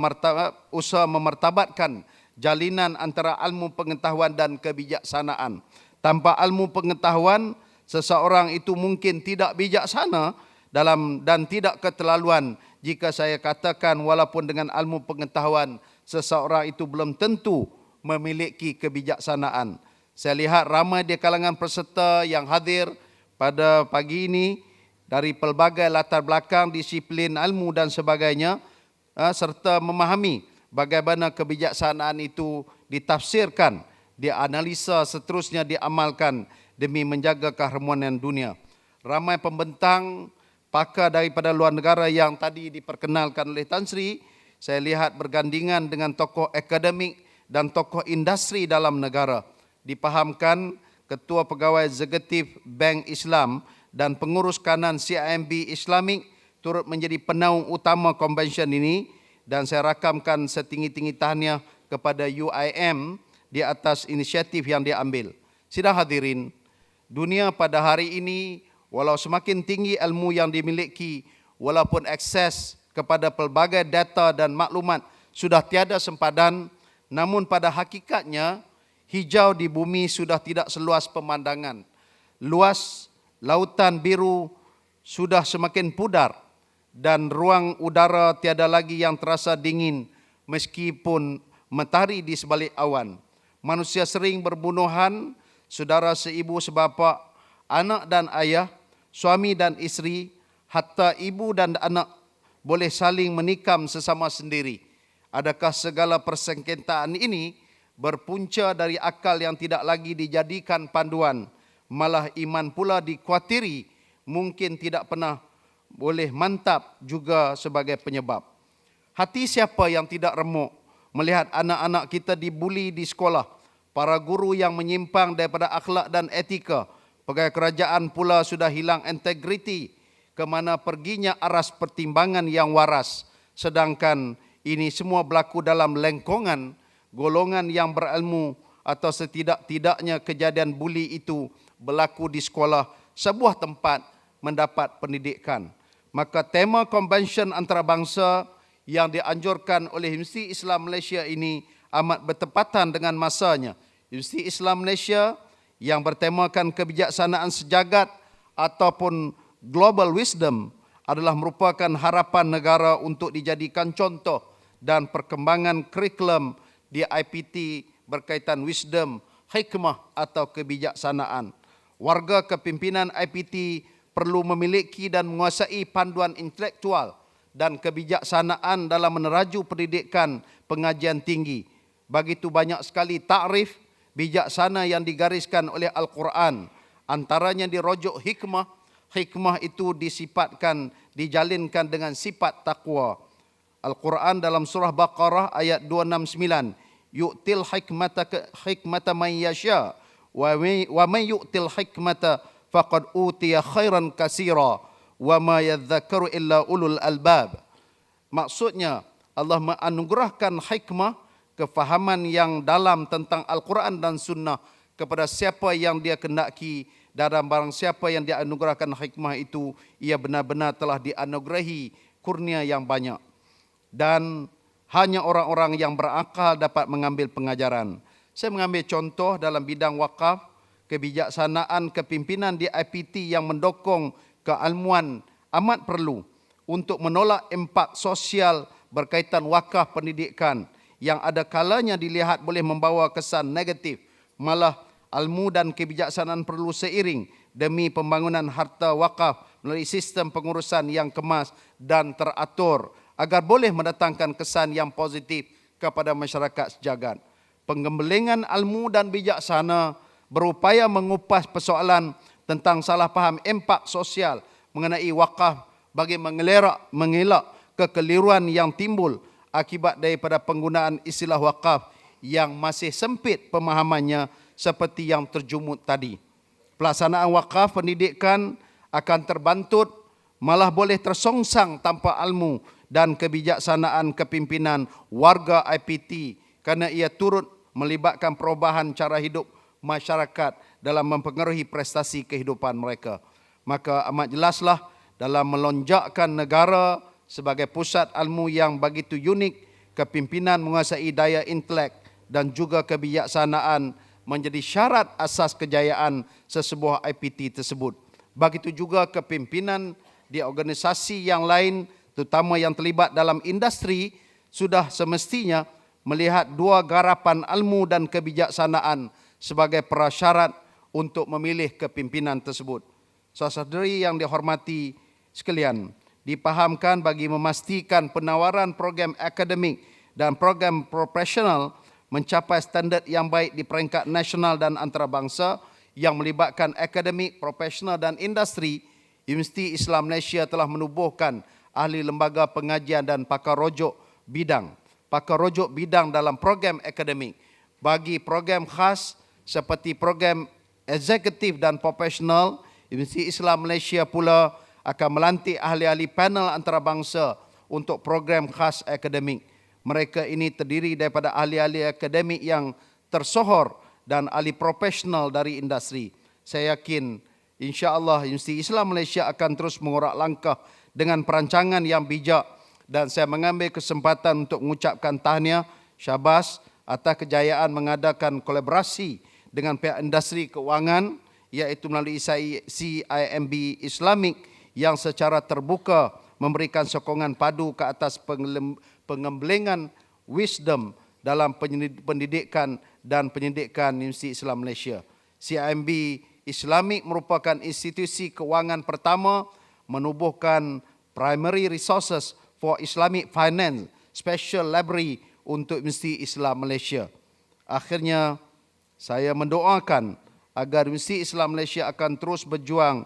usaha memartabatkan jalinan antara ilmu pengetahuan dan kebijaksanaan. Tanpa ilmu pengetahuan, seseorang itu mungkin tidak bijaksana dan tidak keterlaluan. Jika saya katakan walaupun dengan ilmu pengetahuan, seseorang itu belum tentu memiliki kebijaksanaan. Saya lihat ramai di kalangan peserta yang hadir pada pagi ini dari pelbagai latar belakang, disiplin ilmu dan sebagainya, serta memahami bagaimana kebijaksanaan itu ditafsirkan, dianalisa, seterusnya diamalkan demi menjaga keharmonian dunia. Ramai pembentang pakar daripada luar negara yang tadi diperkenalkan oleh Tan Sri, saya lihat bergandingan dengan tokoh akademik dan tokoh industri dalam negara. Dipahamkan Ketua Pegawai Eksekutif Bank Islam dan pengurus kanan CIMB Islamik turut menjadi penaung utama konvensyen ini, dan saya rakamkan setinggi-tinggi tahniah kepada UIM di atas inisiatif yang diambil. Sidang hadirin, dunia pada hari ini walau semakin tinggi ilmu yang dimiliki, walaupun akses kepada pelbagai data dan maklumat sudah tiada sempadan, namun pada hakikatnya hijau di bumi sudah tidak seluas pemandangan. Luas lautan biru sudah semakin pudar dan ruang udara tiada lagi yang terasa dingin meskipun matahari di sebalik awan. Manusia sering berbunuhan, saudara seibu sebapa, anak dan ayah, suami dan isteri, hatta ibu dan anak boleh saling menikam sesama sendiri. Adakah segala persengketaan ini berpunca dari akal yang tidak lagi dijadikan panduan, malah iman pula dikuatiri mungkin tidak pernah boleh mantap juga sebagai penyebab. Hati siapa yang tidak remuk melihat anak-anak kita dibuli di sekolah, para guru yang menyimpang daripada akhlak dan etika, pegawai kerajaan pula sudah hilang integriti, ke mana perginya aras pertimbangan yang waras, sedangkan ini semua berlaku dalam lengkongan golongan yang berilmu, atau setidak-tidaknya kejadian buli itu berlaku di sekolah, sebuah tempat mendapat pendidikan. Maka tema konvensyen antarabangsa yang dianjurkan oleh Universiti Islam Malaysia ini amat bertepatan dengan masanya. Universiti Islam Malaysia yang bertemakan kebijaksanaan sejagat ataupun global wisdom adalah merupakan harapan negara untuk dijadikan contoh dan perkembangan kurikulum di IPT berkaitan wisdom, hikmah atau kebijaksanaan. Warga kepimpinan IPT perlu memiliki dan menguasai panduan intelektual dan kebijaksanaan dalam meneraju pendidikan pengajian tinggi. Begitu banyak sekali takrif bijaksana yang digariskan oleh Al-Quran. Antaranya dirujuk hikmah. Hikmah itu disifatkan, dijalinkan dengan sifat takwa. Al-Quran dalam surah Baqarah ayat 269, yu'til hikmata man yasha wa man yu'til hikmata faqad utiya khairan katsira wa ma yadhakkaru illa ulul albab. Maksudnya Allah menganugerahkan hikmah, kefahaman yang dalam tentang Al-Quran dan Sunnah kepada siapa yang dia kendaki, dan barang siapa yang dianugerahkan hikmah itu, ia benar-benar telah dianugerahi kurnia yang banyak. Dan hanya orang-orang yang berakal dapat mengambil pengajaran. Saya mengambil contoh dalam bidang wakaf, kebijaksanaan kepimpinan di IPT yang mendokong keilmuan amat perlu untuk menolak impak sosial berkaitan wakaf pendidikan yang ada kalanya dilihat boleh membawa kesan negatif. Malah ilmu dan kebijaksanaan perlu seiring demi pembangunan harta wakaf melalui sistem pengurusan yang kemas dan teratur agar boleh mendatangkan kesan yang positif kepada masyarakat sejagat. Pengembelingan ilmu dan bijaksana berupaya mengupas persoalan tentang salah faham impak sosial mengenai wakaf bagi mengelak kekeliruan yang timbul akibat daripada penggunaan istilah wakaf yang masih sempit pemahamannya, seperti yang terjumut tadi. Pelaksanaan wakaf pendidikan akan terbantut, malah boleh tersongsang tanpa ilmu dan kebijaksanaan kepimpinan warga IPT kerana ia turut melibatkan perubahan cara hidup masyarakat dalam mempengaruhi prestasi kehidupan mereka. Maka amat jelaslah dalam melonjakkan negara sebagai pusat ilmu yang begitu unik, kepimpinan menguasai daya intelek dan juga kebijaksanaan menjadi syarat asas kejayaan sesebuah IPT tersebut. Begitu juga kepimpinan di organisasi yang lain, terutama yang terlibat dalam industri, sudah semestinya melihat dua garapan ilmu dan kebijaksanaan sebagai prasyarat untuk memilih kepimpinan tersebut. Saudara-saudari yang dihormati sekalian, dipahamkan bagi memastikan penawaran program akademik dan program profesional mencapai standard yang baik di peringkat nasional dan antarabangsa yang melibatkan akademik, profesional dan industri, Universiti Islam Malaysia telah menubuhkan ahli lembaga pengajian dan pakar rujuk bidang dalam program akademik. Bagi program khas seperti program eksekutif dan profesional, Universiti Islam Malaysia pula akan melantik ahli-ahli panel antarabangsa untuk program khas akademik. Mereka ini terdiri daripada ahli-ahli akademik yang tersohor dan ahli profesional dari industri. Saya yakin insya-Allah Universiti Islam Malaysia akan terus mengorak langkah dengan perancangan yang bijak, dan saya mengambil kesempatan untuk mengucapkan tahniah syabas atas kejayaan mengadakan kolaborasi dengan pihak industri keuangan, iaitu melalui CIMB Islamik yang secara terbuka memberikan sokongan padu ke atas pengembelengan wisdom dalam pendidikan dan pendidikan Universiti Islam Malaysia. CIMB Islamik merupakan institusi keuangan pertama menubuhkan Primary Resources for Islamic Finance Special Library untuk Universiti Islam Malaysia. Akhirnya, saya mendoakan agar Universiti Islam Malaysia akan terus berjuang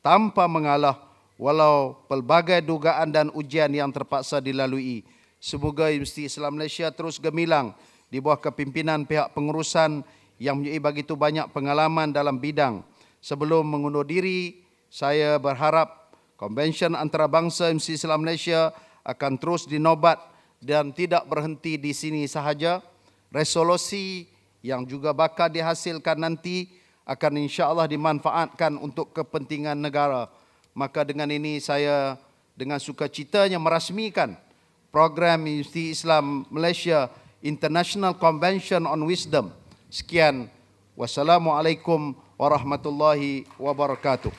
tanpa mengalah walau pelbagai dugaan dan ujian yang terpaksa dilalui. Semoga Universiti Islam Malaysia terus gemilang di bawah kepimpinan pihak pengurusan yang mempunyai begitu banyak pengalaman dalam bidang. Sebelum mengundur diri, saya berharap Konvensyen Antarabangsa Universiti Islam Malaysia akan terus dinobat dan tidak berhenti di sini sahaja. Resolusi yang juga bakal dihasilkan nanti akan insya-Allah dimanfaatkan untuk kepentingan negara. Maka dengan ini saya dengan sukacitanya merasmikan program Universiti Islam Malaysia International Convention on Wisdom. Sekian. Wassalamualaikum warahmatullahi wabarakatuh.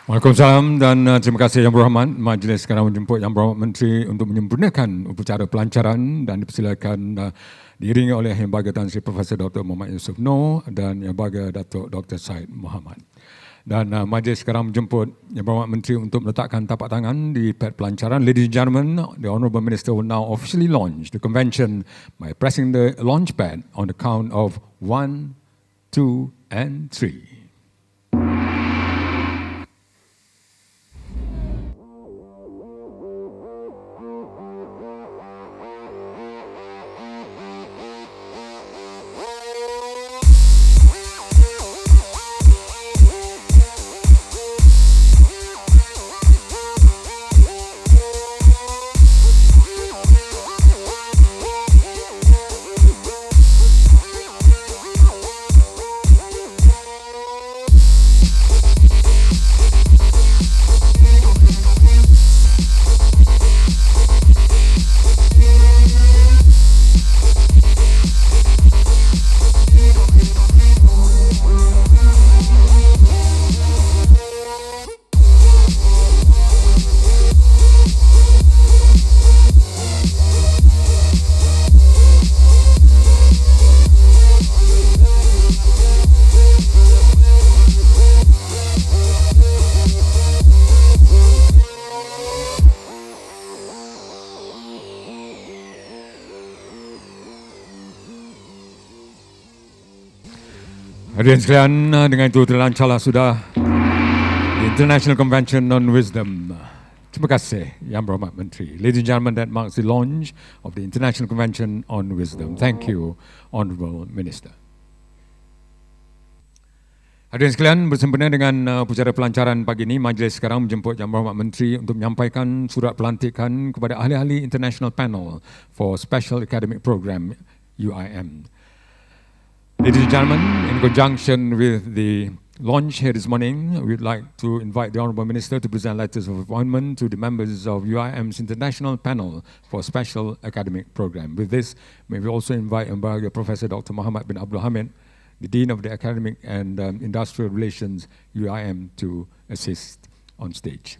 Waalaikumsalam dan terima kasih Yang Berhormat. Majlis sekarang menjemput Yang Berhormat Menteri untuk menyempurnakan upacara pelancaran dan dipersilakan diiringi oleh Yang Bahagia Tan Sri Profesor Dr. Muhammad Yusof Noor dan Yang Bahagia Datuk Dr. Syed Muhammad. Dan majlis sekarang menjemput Yang Berhormat Menteri untuk meletakkan tapak tangan di pad pelancaran. Ladies and gentlemen, the Honourable Minister will now officially launch the convention by pressing the launch pad on the count of 1, 2 and 3. Hadirin sekalian, dengan itu terlancarlah sudah the International Convention on Wisdom. Terima kasih Yang Berhormat Menteri. Ladies and gentlemen, that marks the launch of the International Convention on Wisdom. Thank you, Honourable Minister. Hadirin sekalian, bersempena dengan upacara pelancaran pagi ini, Majlis sekarang menjemput Yang Berhormat Menteri untuk menyampaikan surat pelantikan kepada ahli-ahli International Panel for Special Academic Program UIM. Ladies and gentlemen, in conjunction with the launch here this morning, we'd like to invite the Honourable Minister to present letters of appointment to the members of UIM's International Panel for Special Academic Program. With this, may we also invite Yang Berhormat Professor Dr. Muhammad bin Abdul Hamid, the Dean of the Academic and Industrial Relations UIM, to assist on stage.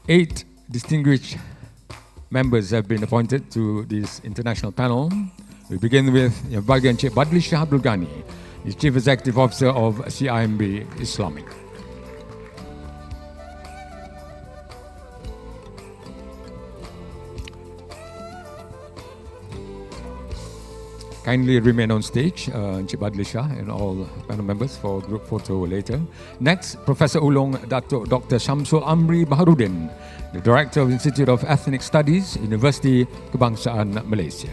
Eight distinguished members have been appointed to this international panel. We begin with Yang Bahagia Encik Badli Shah Abdul Ghani, the Chief Executive Officer of CIMB Islamic. Kindly remain on stage, Encik Badli Shah and all panel members for group photo later. Next, Professor Ulong Datuk Dr. Syamsul Amri Baharudin, the Director of the Institute of Ethnic Studies, Universiti Kebangsaan Malaysia.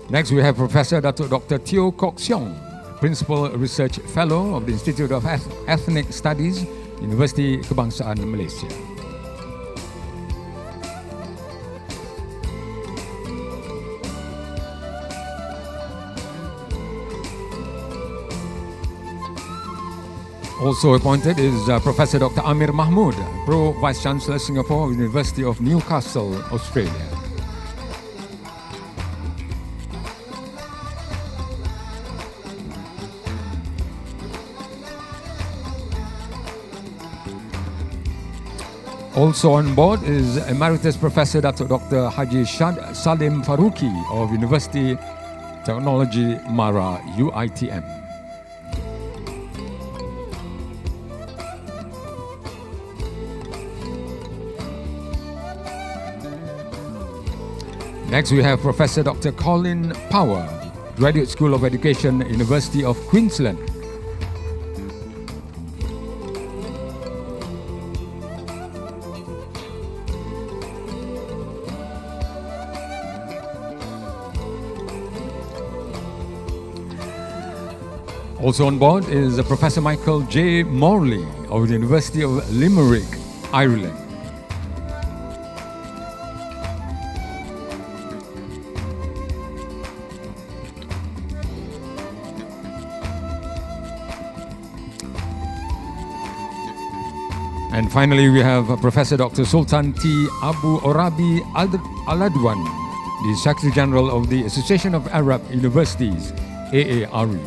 Next, we have Professor Datuk Dr. Teo Kok Siong, Principal Research Fellow of the Institute of Ethnic Studies, Universiti Kebangsaan Malaysia. Also appointed is Professor Dr. Amir Mahmood, Pro Vice Chancellor Singapore University of Newcastle, Australia. Also on board is Emeritus Professor Dr. Haji Salim Faruqi of University Technology Mara, UITM. Next we have Professor Dr. Colin Power, Graduate School of Education, University of Queensland. Also on board is Professor Michael J. Morley of the University of Limerick, Ireland. And finally, we have Professor Dr. Sultan T. Abu Orabi Aladwan, the Secretary General of the Association of Arab Universities, AARU.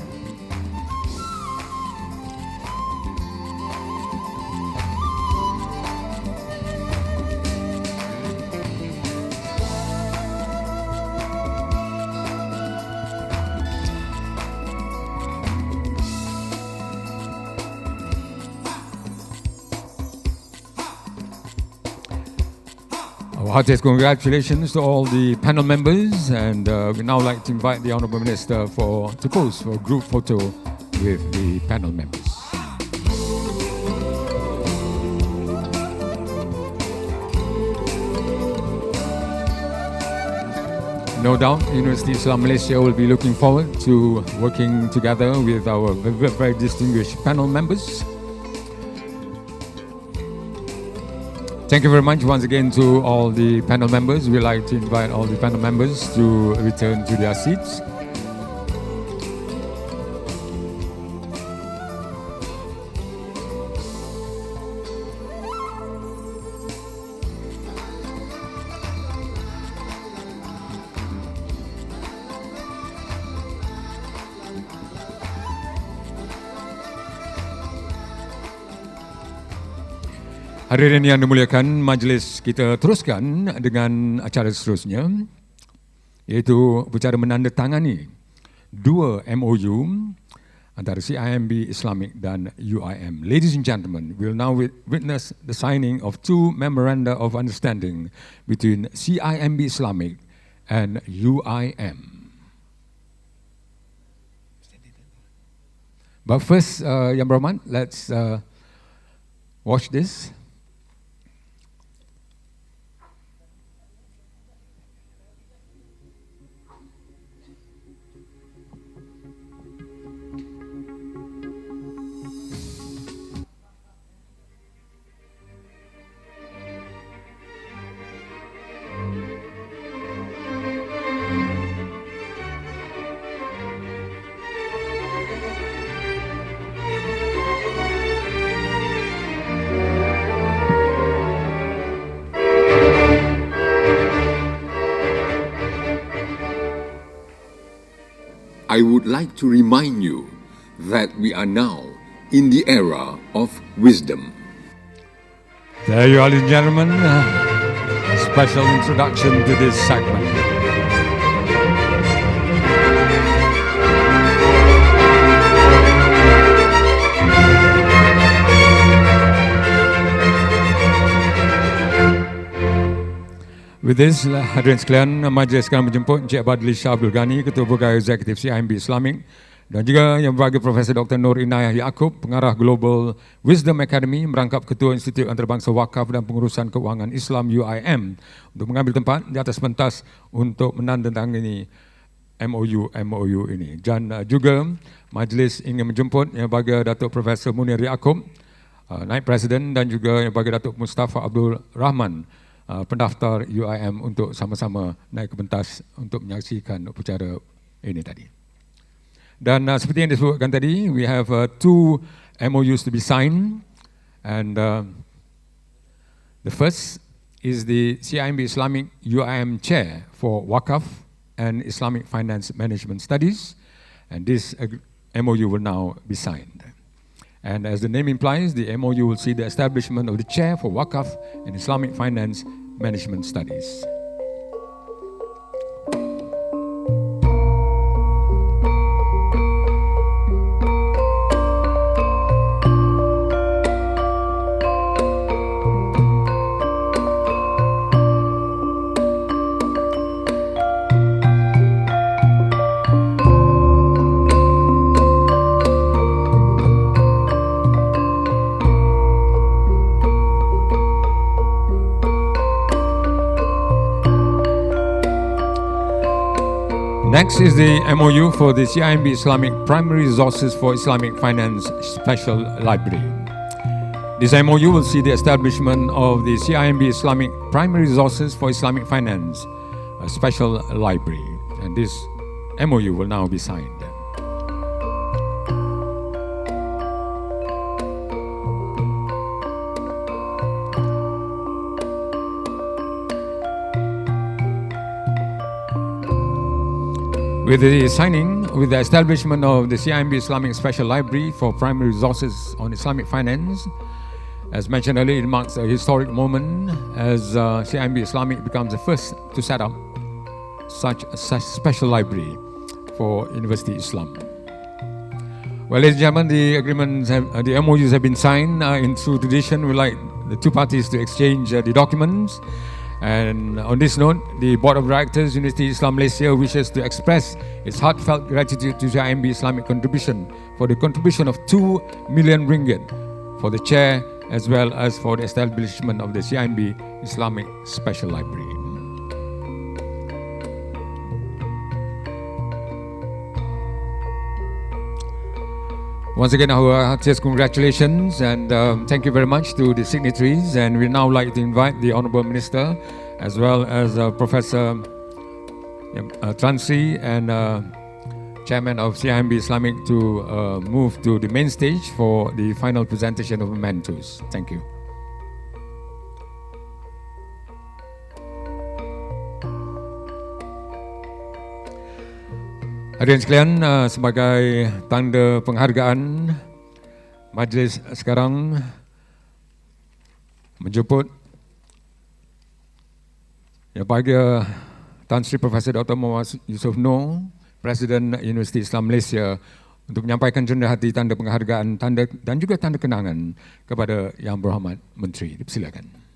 Heartiest congratulations to all the panel members, and we'd now like to invite the Honourable Minister to pose for a group photo with the panel members. No doubt, University of Islam Malaysia will be looking forward to working together with our very distinguished panel members. Thank you very much once again to all the panel members. We'd like to invite all the panel members to return to their seats. Hadirin yang dimuliakan, majlis kita teruskan dengan acara seterusnya, iaitu upacara menandatangani dua MOU antara CIMB Islamic dan UIM. Ladies and gentlemen, we'll now witness the signing of two memoranda of understanding between CIMB Islamic and UIM. But first, Yang Berhormat, let's watch this. I would like to remind you that we are now in the era of wisdom. There you are, ladies and gentlemen. A special introduction to this segment. With this, hadirin sekalian, majlis sekarang menjemput Encik Badli Shah Abdul Ghani, Ketua Pegawai Eksekutif CIMB Islamic, dan juga yang berbahagia Profesor Dr. Nur Inayah Yaakob, Pengarah Global Wisdom Academy, merangkap Ketua Institut Antarabangsa Wakaf dan Pengurusan Keuangan Islam UIM, untuk mengambil tempat di atas pentas untuk menandatangani MOU ini. Dan juga majlis ingin menjemput yang berbahagia Datuk Profesor Munir Yaakob, Naib Presiden, dan juga yang berbahagia Datuk Mustafa Abdul Rahman, pendaftar UIM, untuk sama-sama naik ke pentas untuk menyaksikan upacara ini tadi. Dan seperti yang disebutkan tadi, we have two MOUs to be signed, and the first is the CIMB Islamic UIM Chair for Wakaf and Islamic Finance Management Studies, and this MOU will now be signed. And as the name implies, the MOU will see the establishment of the Chair for Wakaf and Islamic Finance Management Studies. Next is the MOU for the CIMB Islamic Primary Resources for Islamic Finance Special Library. This MOU will see the establishment of the CIMB Islamic Primary Resources for Islamic Finance Special Library, and this MOU will now be signed. With the signing, with the establishment of the CIMB Islamic Special Library for Primary Resources on Islamic Finance, as mentioned earlier, it marks a historic moment as CIMB Islamic becomes the first to set up such a special library for University Islam. Well, ladies and gentlemen, the MOUs have been signed. In true tradition, we like the two parties to exchange the documents. And on this note, the Board of Directors, University Islam Malaysia, wishes to express its heartfelt gratitude to CIMB Islamic contribution for the contribution of 2 million ringgit for the chair, as well as for the establishment of the CIMB Islamic Special Library. Once again, our heartiest congratulations and thank you very much to the signatories. And we now like to invite the Honourable Minister, as well as Professor Transri and Chairman of CIMB Islamic, to move to the main stage for the final presentation of mementos. Thank you. Hadirin sekalian, sebagai tanda penghargaan, majlis sekarang menjemput Yang Bahagia Tan Sri Profesor Dr. Muhammad Yusof Noor, Presiden Universiti Islam Malaysia, untuk menyampaikan rendah hati tanda penghargaan tanda dan juga tanda kenangan kepada Yang Berhormat Menteri. Dipersilakan.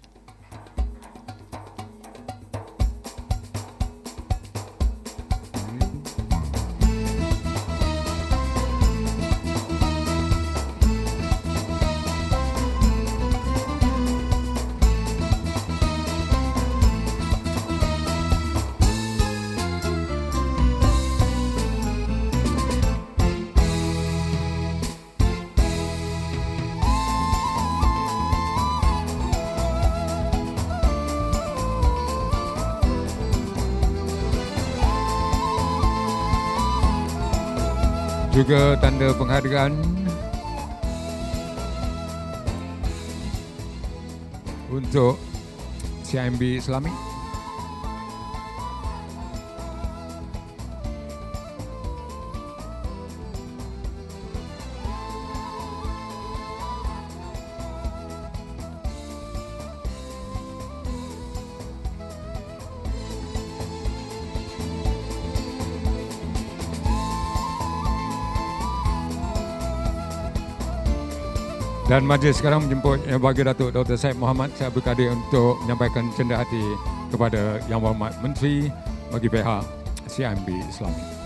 Juga tanda penghargaan untuk CIMB Islamik. Dan majlis sekarang menjemput Yang Berbahagia Datuk Dr. Syed Muhammad Syed Abdul Kadir untuk menyampaikan cenderia hati kepada Yang Berhormat Menteri bagi pihak CIMB Islamik.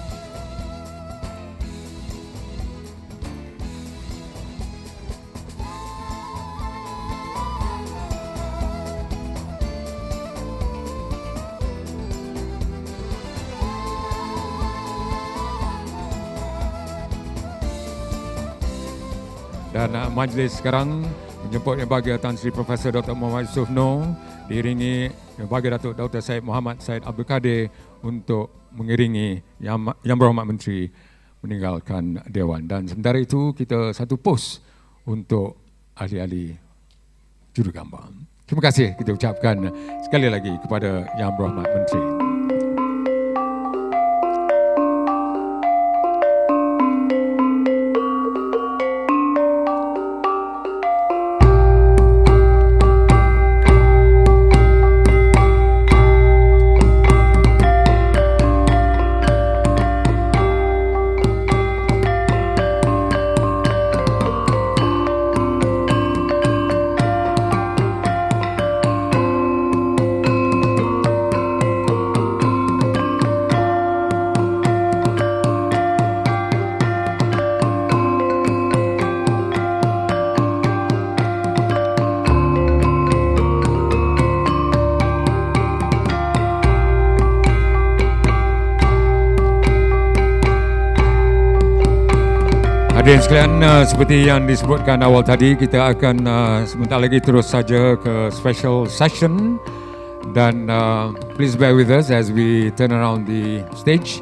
Dan majlis sekarang menjemput Yang Berbahagia Tan Sri Profesor Dr. Muhammad Yusof Noor diiringi Yang Berbahagia Datuk Dr. Syed Muhammad Syed Abdul Kadir untuk mengiringi Yang Berhormat Menteri meninggalkan Dewan. Dan sementara itu kita satu pos untuk ahli-ahli jurugambar. Terima kasih kita ucapkan sekali lagi kepada Yang Berhormat Menteri. Hadirin sekalian, seperti yang disebutkan awal tadi, kita akan sebentar lagi terus saja ke special session dan please bear with us as we turn around the stage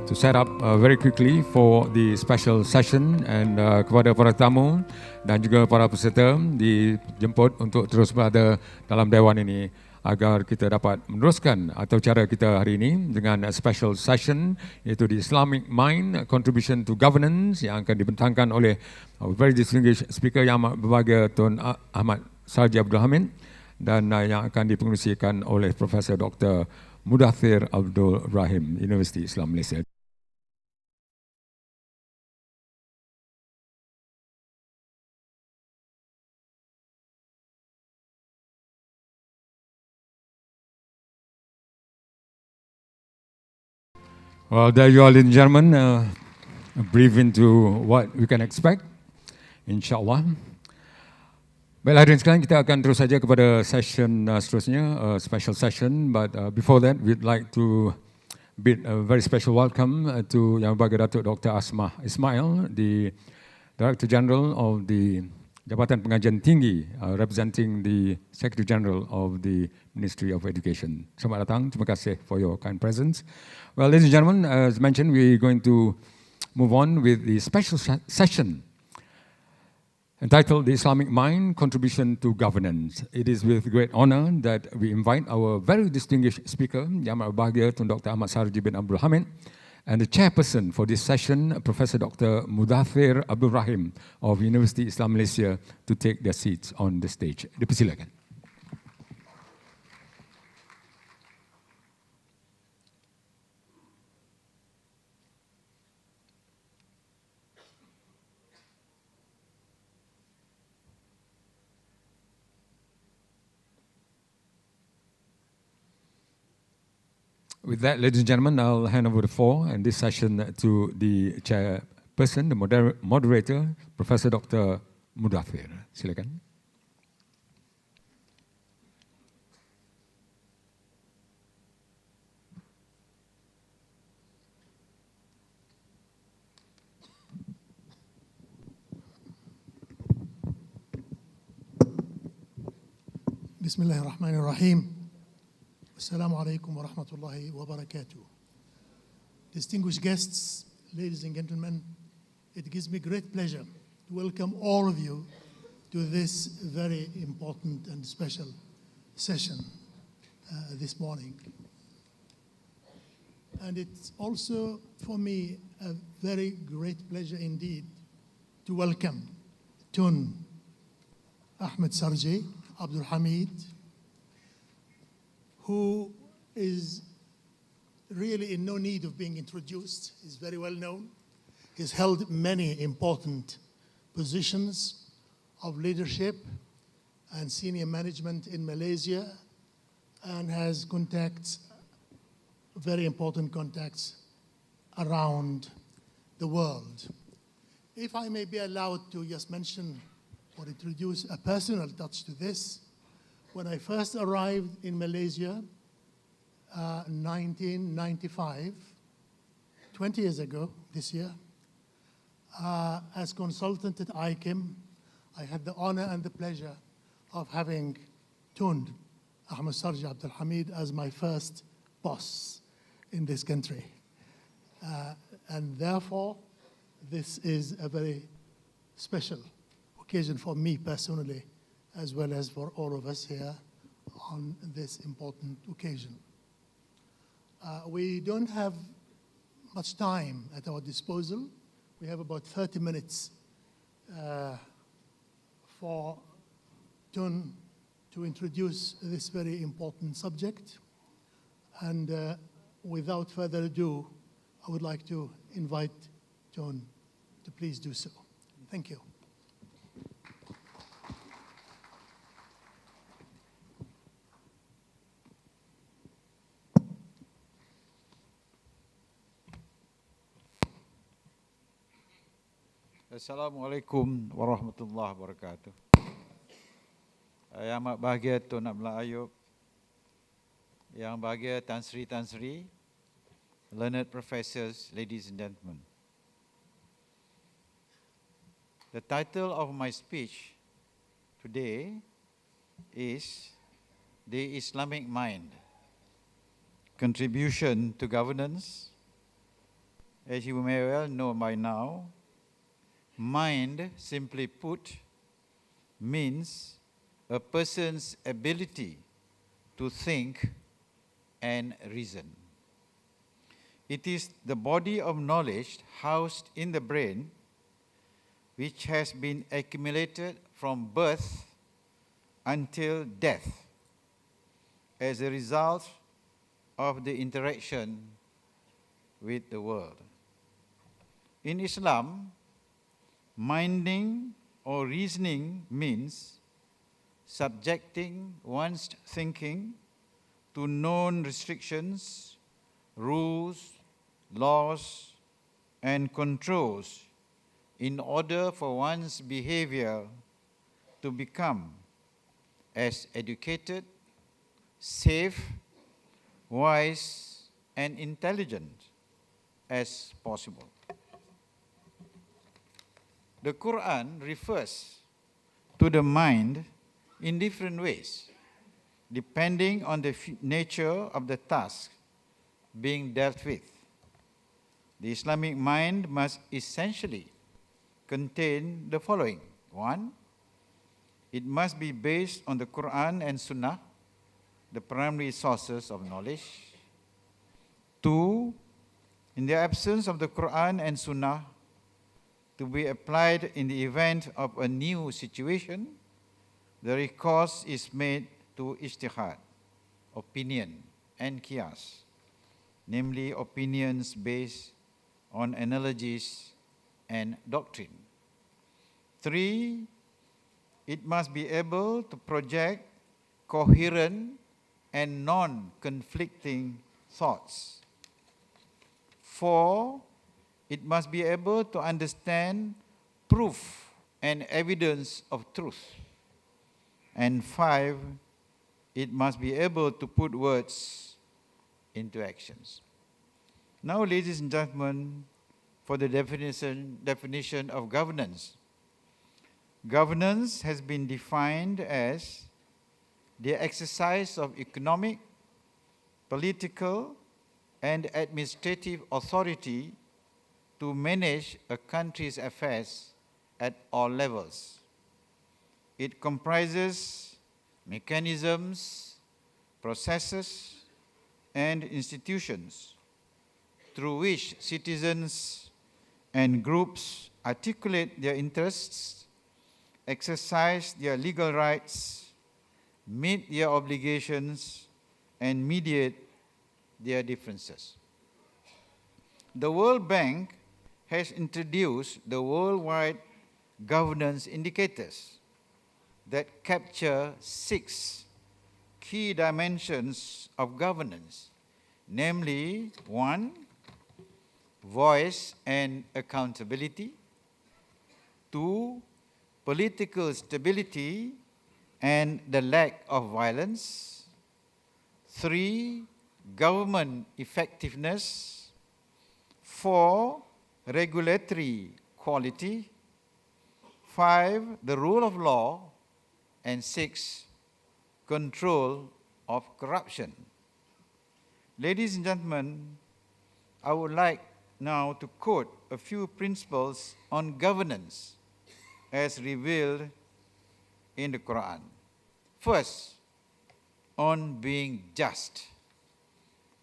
to set up very quickly for the special session, and kepada para tamu dan juga para peserta dijemput untuk terus berada dalam dewan ini agar kita dapat meneruskan atau cara kita hari ini dengan special session iaitu di Islamic Mind Contribution to Governance yang akan dibentangkan oleh very distinguished speaker Yang Amat Berbahagia Tun Ahmad Sarji Abdul Hamid dan yang akan dipengerusikan oleh Profesor Dr. Mudathir Abdul Rahim, Universiti Islam Malaysia. Well, there you are, ladies and gentlemen, a brief into what we can expect, insyaAllah. Baiklah, hadirin sekalian, kita akan terus saja kepada session seterusnya, special session. But before that, we'd like to bid a very special welcome to Yang Berbahagia Datuk Dr. Asmah Ismail, the Director General of the Jabatan Pengajian Tinggi, representing the Secretary General of the Ministry of Education. Selamat datang, terima kasih for your kind presence. Well, ladies and gentlemen, as mentioned, we're going to move on with the special session entitled The Islamic Mind, Contribution to Governance. It is with great honor that we invite our very distinguished speaker, Yang Amat Berbahagia Tun Dr. Ahmad Sarji bin Abdul Hamid, and the chairperson for this session, Professor Dr. Mudathir Abdul Rahim of Universiti Islam Malaysia, to take their seats on the stage. Dipersilakan. With that, ladies and gentlemen, I'll hand over the floor and this session to the chairperson, the moderator, Professor Dr. Mudafir. Silakan. Bismillah ar-Rahman ar-Rahim. Assalamu alaikum wa rahmatullahi wa barakatuh. Distinguished guests, ladies and gentlemen, it gives me great pleasure to welcome all of you to this very important and special session this morning. And it's also for me a very great pleasure indeed to welcome Tun Ahmed Sarji Abdul Hamid, who is really in no need of being introduced. He's very well known. He's held many important positions of leadership and senior management in Malaysia and has contacts, very important contacts around the world. If I may be allowed to just mention or introduce a personal touch to this, when I first arrived in Malaysia, 1995, 20 years ago this year, as consultant at ICIM, I had the honor and the pleasure of having Tun Ahmed Sarji Abdul Hamid as my first boss in this country. And therefore, this is a very special occasion for me personally, as well as for all of us here on this important occasion. We don't have much time at our disposal. We have about 30 minutes for Tun to introduce this very important subject. And without further ado, I would like to invite Tun to please do so. Thank you. Assalamualaikum warahmatullahi wabarakatuh. Yang amat bahagia Tun Abdul Ayub, yang bahagia Tan Sri, learned professors, ladies and gentlemen. The title of my speech today is The Islamic Mind, Contribution to Governance. As you may well know by now, mind, simply put, means a person's ability to think and reason. It is the body of knowledge housed in the brain which has been accumulated from birth until death as a result of the interaction with the world. In Islam, minding or reasoning means subjecting one's thinking to known restrictions, rules, laws, and controls in order for one's behavior to become as educated, safe, wise, and intelligent as possible. The Quran refers to the mind in different ways, depending on the nature of the task being dealt with. The Islamic mind must essentially contain the following. 1, it must be based on the Quran and Sunnah, the primary sources of knowledge. 2, in the absence of the Quran and Sunnah, to be applied in the event of a new situation, the recourse is made to ijtihad, opinion, and qiyas, namely opinions based on analogies and doctrine. 3, it must be able to project coherent and non-conflicting thoughts. 4, it must be able to understand proof and evidence of truth. And 5, it must be able to put words into actions. Now, ladies and gentlemen, for the definition of governance. Governance has been defined as the exercise of economic, political, and administrative authority to manage a country's affairs at all levels. It comprises mechanisms, processes, and institutions through which citizens and groups articulate their interests, exercise their legal rights, meet their obligations, and mediate their differences. The World Bank has introduced the worldwide governance indicators that capture 6 key dimensions of governance, namely 1, voice and accountability, 2, political stability and the lack of violence, 3, government effectiveness, 4, regulatory quality, 5, the rule of law, and 6, control of corruption. Ladies and gentlemen, I would like now to quote a few principles on governance as revealed in the Quran. First, on being just.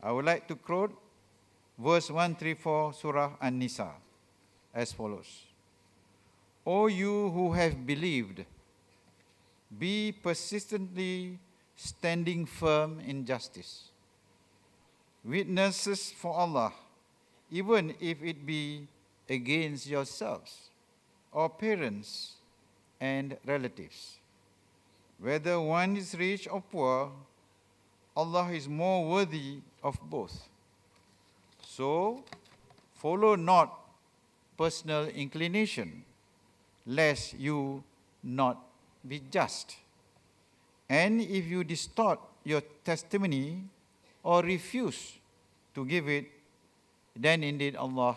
I would like to quote verse 134, Surah An-Nisa, as follows. O you who have believed, be persistently standing firm in justice, witnesses for Allah, even if it be against yourselves or parents and relatives. Whether one is rich or poor, Allah is more worthy of both. So, follow not personal inclination, lest you not be just. And if you distort your testimony or refuse to give it, then indeed Allah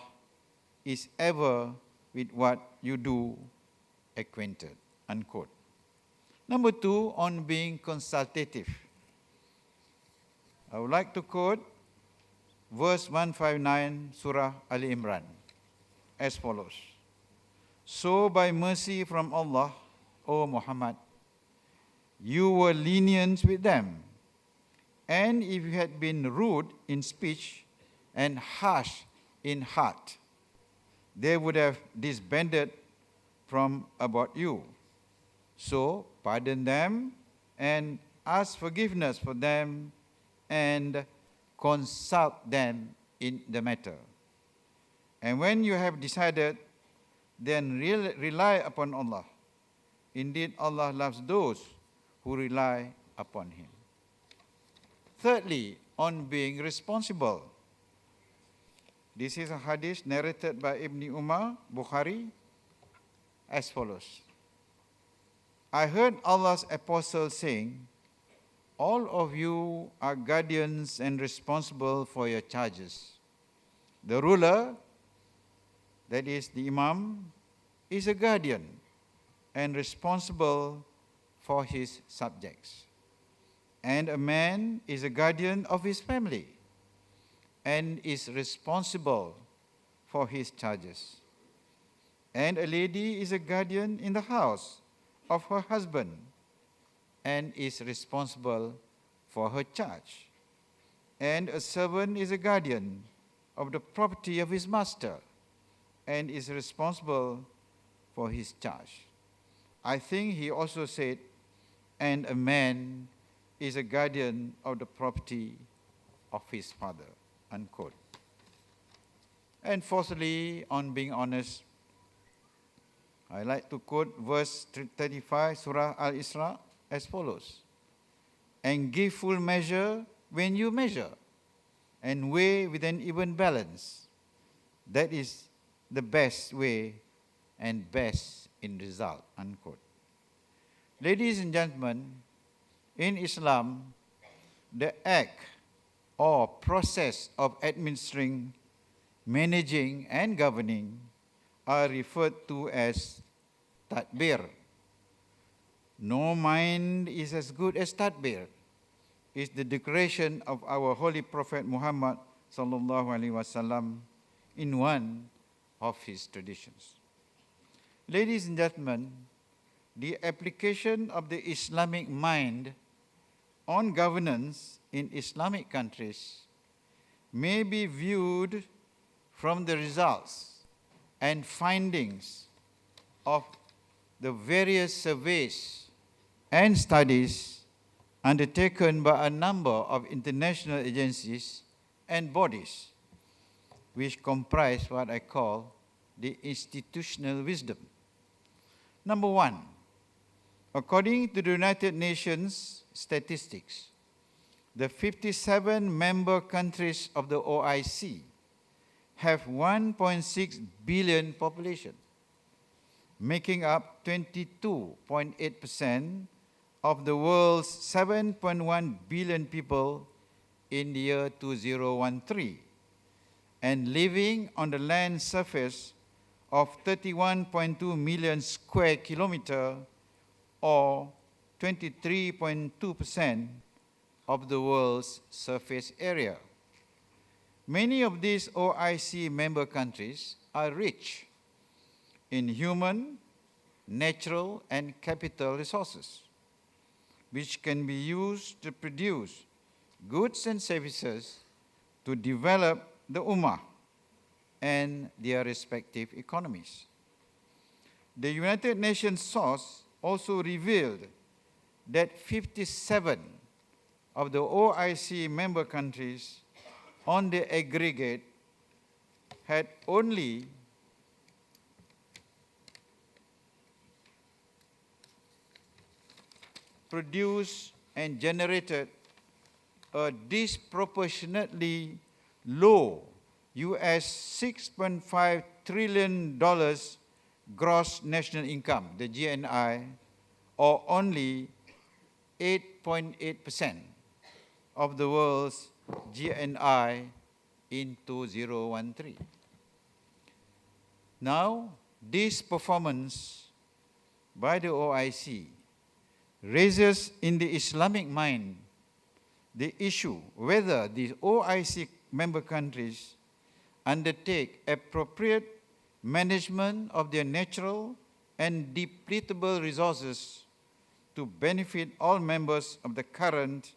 is ever with what you do acquainted. Unquote. Number 2, on being consultative. I would like to quote verse 159, Surah Ali Imran, as follows. So by mercy from Allah, O Muhammad, you were lenient with them, and if you had been rude in speech and harsh in heart, they would have disbanded from about you. So pardon them and ask forgiveness for them and consult them in the matter. And when you have decided, then rely upon Allah. Indeed, Allah loves those who rely upon Him. Thirdly, on being responsible. This is a hadith narrated by Ibn Umar, Bukhari, as follows. I heard Allah's apostle saying, all of you are guardians and responsible for your charges. The ruler, that is the imam, is a guardian and responsible for his subjects. And a man is a guardian of his family and is responsible for his charges. And a lady is a guardian in the house of her husband and is responsible for her charge. And a servant is a guardian of the property of his master and is responsible for his charge. I think he also said, and a man is a guardian of the property of his father, unquote. And fourthly, on being honest, I like to quote verse 35, Surah Al-Isra, as follows. And give full measure when you measure. and weigh with an even balance. That is the best way and best in result, unquote. Ladies and gentlemen, in Islam, the act or process of administering, managing, and governing are referred to as tadbir. No mind is as good as tadbir, is the declaration of our Holy Prophet Muhammad sallallahu alaihi wasallam in one of his traditions. Ladies and gentlemen, the application of the Islamic mind on governance in Islamic countries may be viewed from the results and findings of the various surveys and studies undertaken by a number of international agencies and bodies, which comprise what I call the institutional wisdom. Number one, according to the United Nations statistics, the 57 member countries of the OIC have 1.6 billion population, making up 22.8% of the world's 7.1 billion people in the year 2013, and living on the land surface of 31.2 million square kilometer, or 23.2% of the world's surface area. Many of these OIC member countries are rich in human, natural, and capital resources, which can be used to produce goods and services to develop the Ummah and their respective economies. The United Nations source also revealed that 57 of the OIC member countries on the aggregate had only produced and generated a disproportionately low US $6.5 trillion gross national income, the GNI, or only 8.8% of the world's GNI in 2013. Now, this performance by the OIC raises in the Islamic mind the issue whether the OIC member countries undertake appropriate management of their natural and depletable resources to benefit all members of the current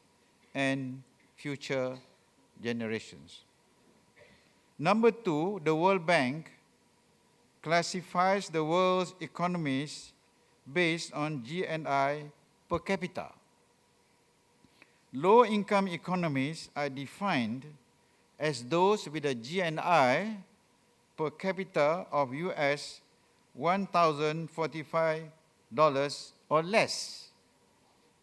and future generations. Number two, the World Bank classifies the world's economies based on GNI per capita. Low-income economies are defined as those with a GNI per capita of US $1,045 or less.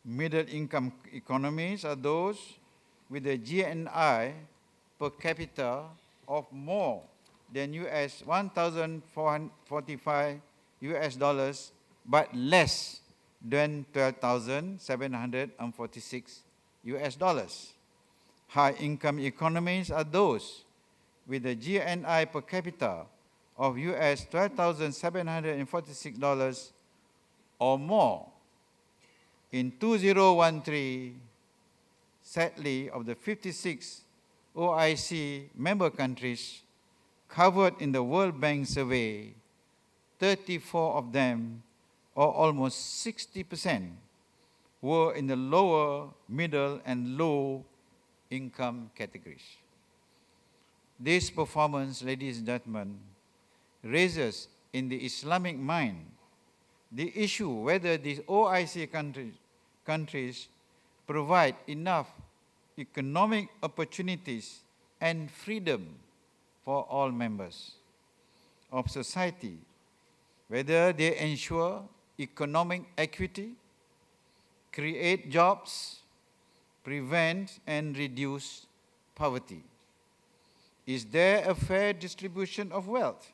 Middle-income economies are those with a GNI per capita of more than US $1,445 but less than $12,746. High-income economies are those with a GNI per capita of US $12,746 or more. In 2013, sadly, of the 56 OIC member countries covered in the World Bank survey, 34 of them, or almost 60%, were in the lower, middle, and low income categories. This performance, ladies and gentlemen, raises in the Islamic mind the issue whether these OIC countries provide enough economic opportunities and freedom for all members of society, whether they ensure economic equity, create jobs, prevent and reduce poverty. Is there a fair distribution of wealth?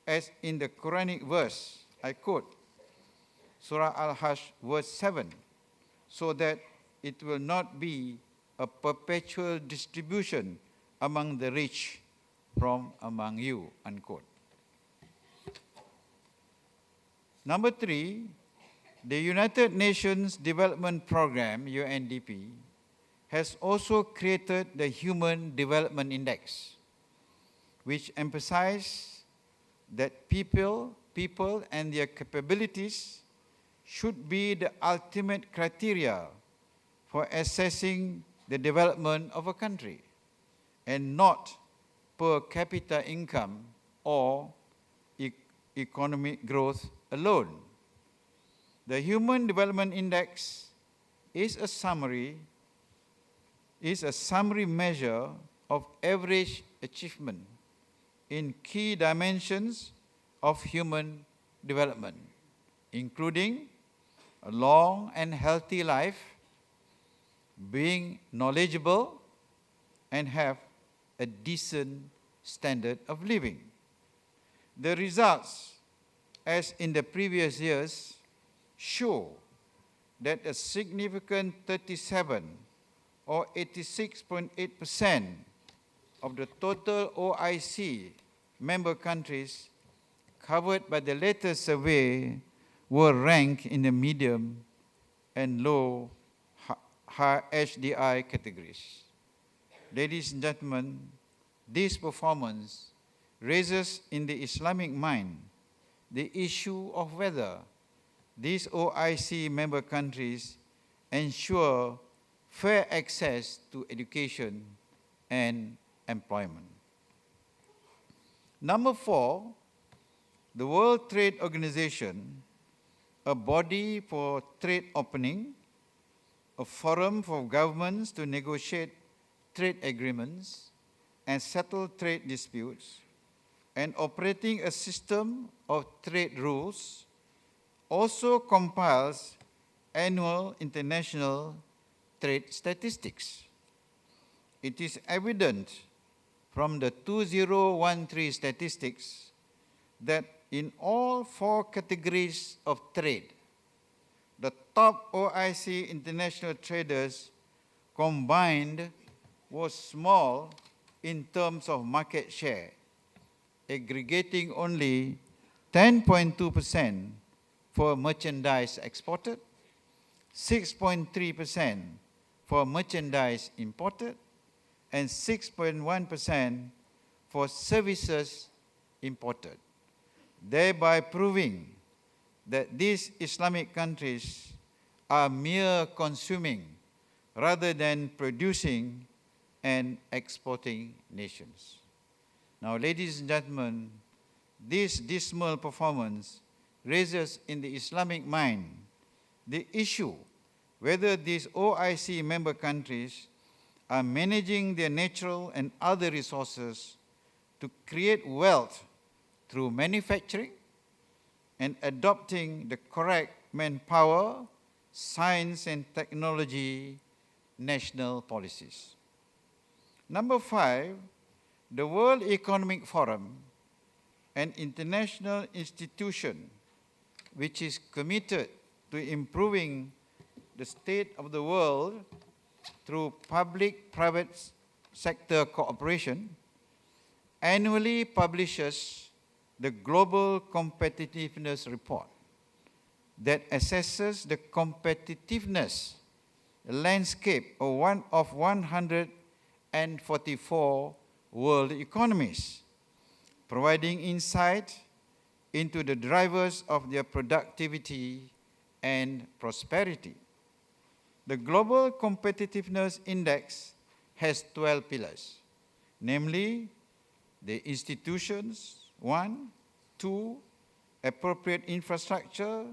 As in the Quranic verse, I quote, Surah Al-Hajj, verse 7, so that it will not be a perpetual distribution among the rich from among you, unquote. Number 3, the United Nations Development Programme, UNDP, has also created the Human Development Index, which emphasizes that people and their capabilities should be the ultimate criteria for assessing the development of a country, and not per capita income or economic growth alone. The Human Development Index is a summary measure of average achievement in key dimensions of human development, including a long and healthy life, being knowledgeable, and have a decent standard of living. The results, as in the previous years, show that a significant 37 or 86.8% of the total OIC member countries covered by the latest survey were ranked in the medium and low high HDI categories. Ladies and gentlemen, this performance raises in the Islamic mind the issue of whether these OIC member countries ensure fair access to education and employment. Number 4, the World Trade Organization, a body for trade opening, a forum for governments to negotiate trade agreements and settle trade disputes, and operating a system of trade rules, also compiles annual international trade statistics. It is evident from the 2013 statistics that in all 4 categories of trade, the top OIC international traders combined was small in terms of market share, aggregating only 10.2% for merchandise exported, 6.3% for merchandise imported, and 6.1% for services imported, thereby proving that these Islamic countries are mere consuming rather than producing and exporting nations. Now, ladies and gentlemen, this dismal performance raises in the Islamic mind the issue whether these OIC member countries are managing their natural and other resources to create wealth through manufacturing and adopting the correct manpower, science and technology national policies. Number 5, the World Economic Forum, an international institution which is committed to improving the state of the world through public-private sector cooperation, annually publishes the Global Competitiveness Report that assesses the competitiveness landscape of 144 world economies, providing insight into the drivers of their productivity and prosperity. The Global Competitiveness Index has 12 pillars, namely the institutions, 1, 2, appropriate infrastructure,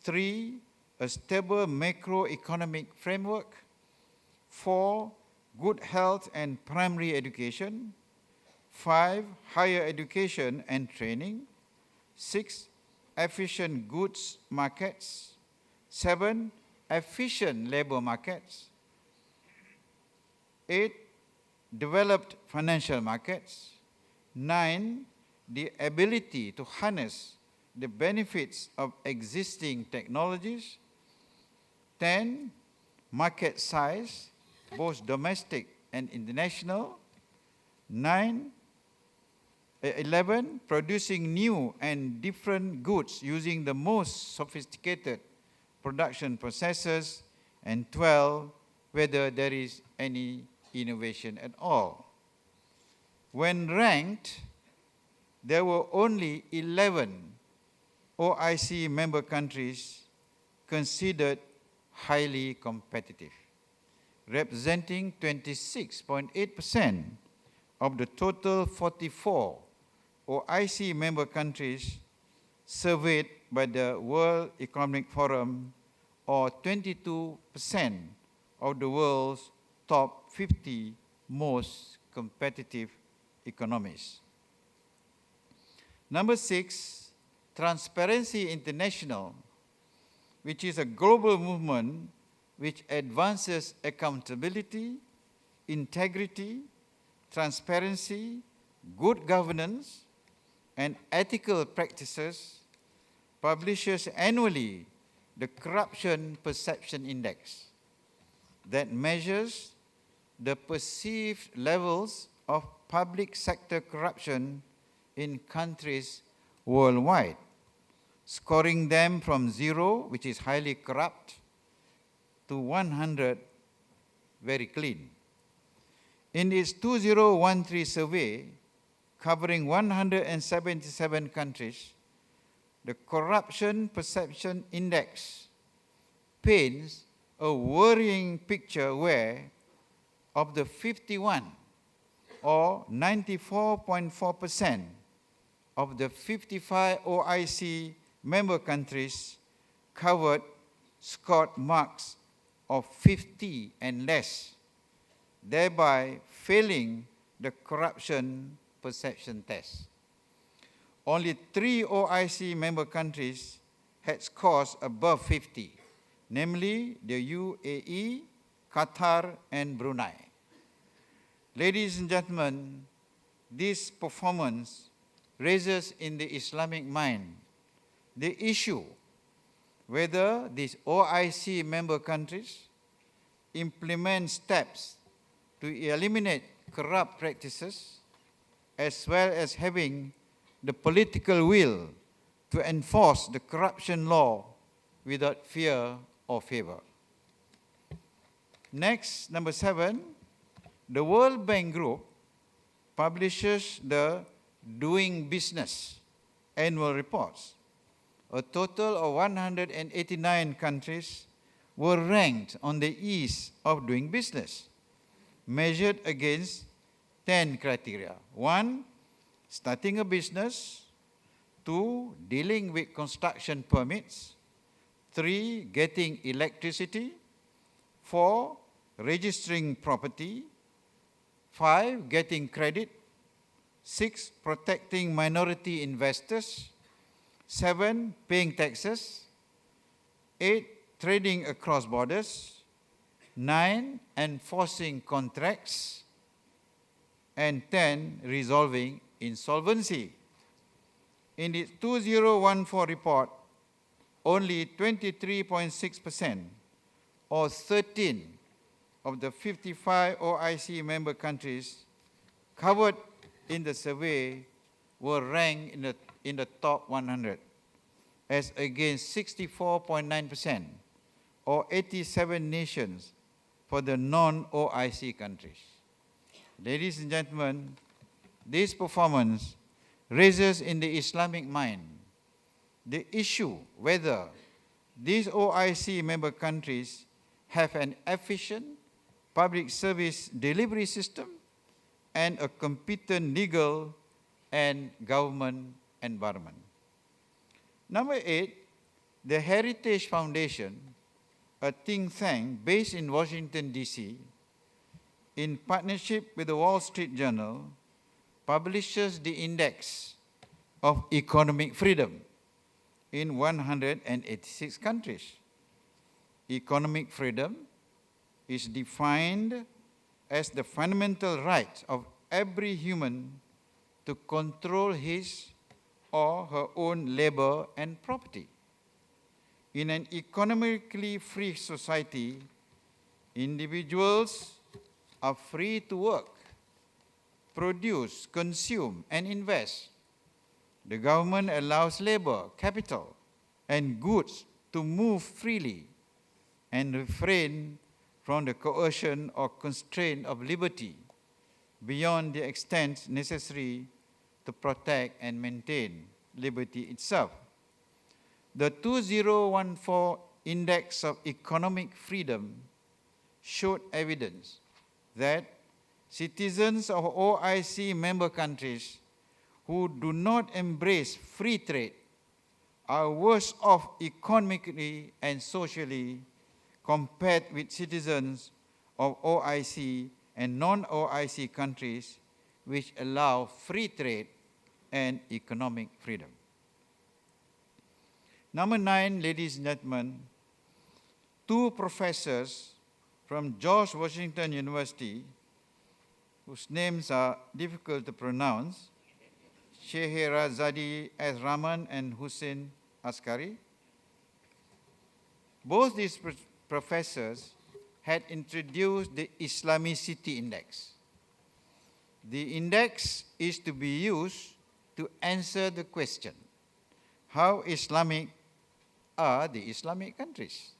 3, a stable macroeconomic framework, 4, good health and primary education, 5, higher education and training, 6, efficient goods markets, 7, efficient labor markets, 8, developed financial markets. 9, the ability to harness the benefits of existing technologies. 10, market size, both domestic and international. 11, producing new and different goods using the most sophisticated production processes. And 12, whether there is any innovation at all. When ranked, there were only 11 OIC member countries considered highly competitive, representing 26.8% of the total 44 OIC member countries surveyed by the World Economic Forum, or 22% of the world's top 50 most competitive economies. Number 6, Transparency International, which is a global movement which advances accountability, integrity, transparency, good governance, and ethical practices, publishes annually the Corruption Perception Index that measures the perceived levels of public sector corruption in countries worldwide, scoring them from 0, which is highly corrupt, to 100, very clean. In its 2013 survey, covering 177 countries, the Corruption Perception Index paints a worrying picture where, of the 51, or 94.4% of the 55 OIC member countries covered scored marks of 50 and less, thereby failing the corruption perception test. Only 3 OIC member countries had scores above 50, namely the UAE, Qatar, and Brunei. Ladies and gentlemen, this performance raises in the Islamic mind the issue whether these OIC member countries implement steps to eliminate corrupt practices, as well as having the political will to enforce the corruption law without fear or favor. Next, number 7, the World Bank Group publishes the Doing Business annual reports. A total of 189 countries were ranked on the ease of doing business, measured against 10 criteria. 1, starting a business. 2, dealing with construction permits. 3, getting electricity. 4, registering property. 5, getting credit. 6, protecting minority investors. 7, paying taxes. 8, trading across borders. 9, enforcing contracts. And 10, resolving insolvency. In its 2014 report, only 23.6%, or 13 of the 55 OIC member countries covered in the survey were ranked in the top 100, as against 64.9%, or 87 nations for the non-OIC countries. Ladies and gentlemen, this performance raises in the Islamic mind the issue whether these OIC member countries have an efficient public service delivery system and a competent legal and government environment. Number 8, the Heritage Foundation, a think tank based in Washington, D.C., in partnership with the Wall Street Journal, publishes the Index of Economic Freedom in 186 countries. Economic freedom is defined as the fundamental right of every human to control his or her own labor and property. In an economically free society, individuals are free to work, produce, consume, and invest. The government allows labor, capital, and goods to move freely and refrain from the coercion or constraint of liberty beyond the extent necessary to protect and maintain liberty itself. The 2014 Index of Economic Freedom showed evidence that citizens of OIC member countries who do not embrace free trade are worse off economically and socially compared with citizens of OIC and non-OIC countries which allow free trade and economic freedom. Number 9, ladies and gentlemen, 2 professors from George Washington University, whose names are difficult to pronounce, Scheherazade S. Rahman and Hussein Askari. Both these professors had introduced the Islamicity Index. The index is to be used to answer the question, how Islamic are the Islamic countries?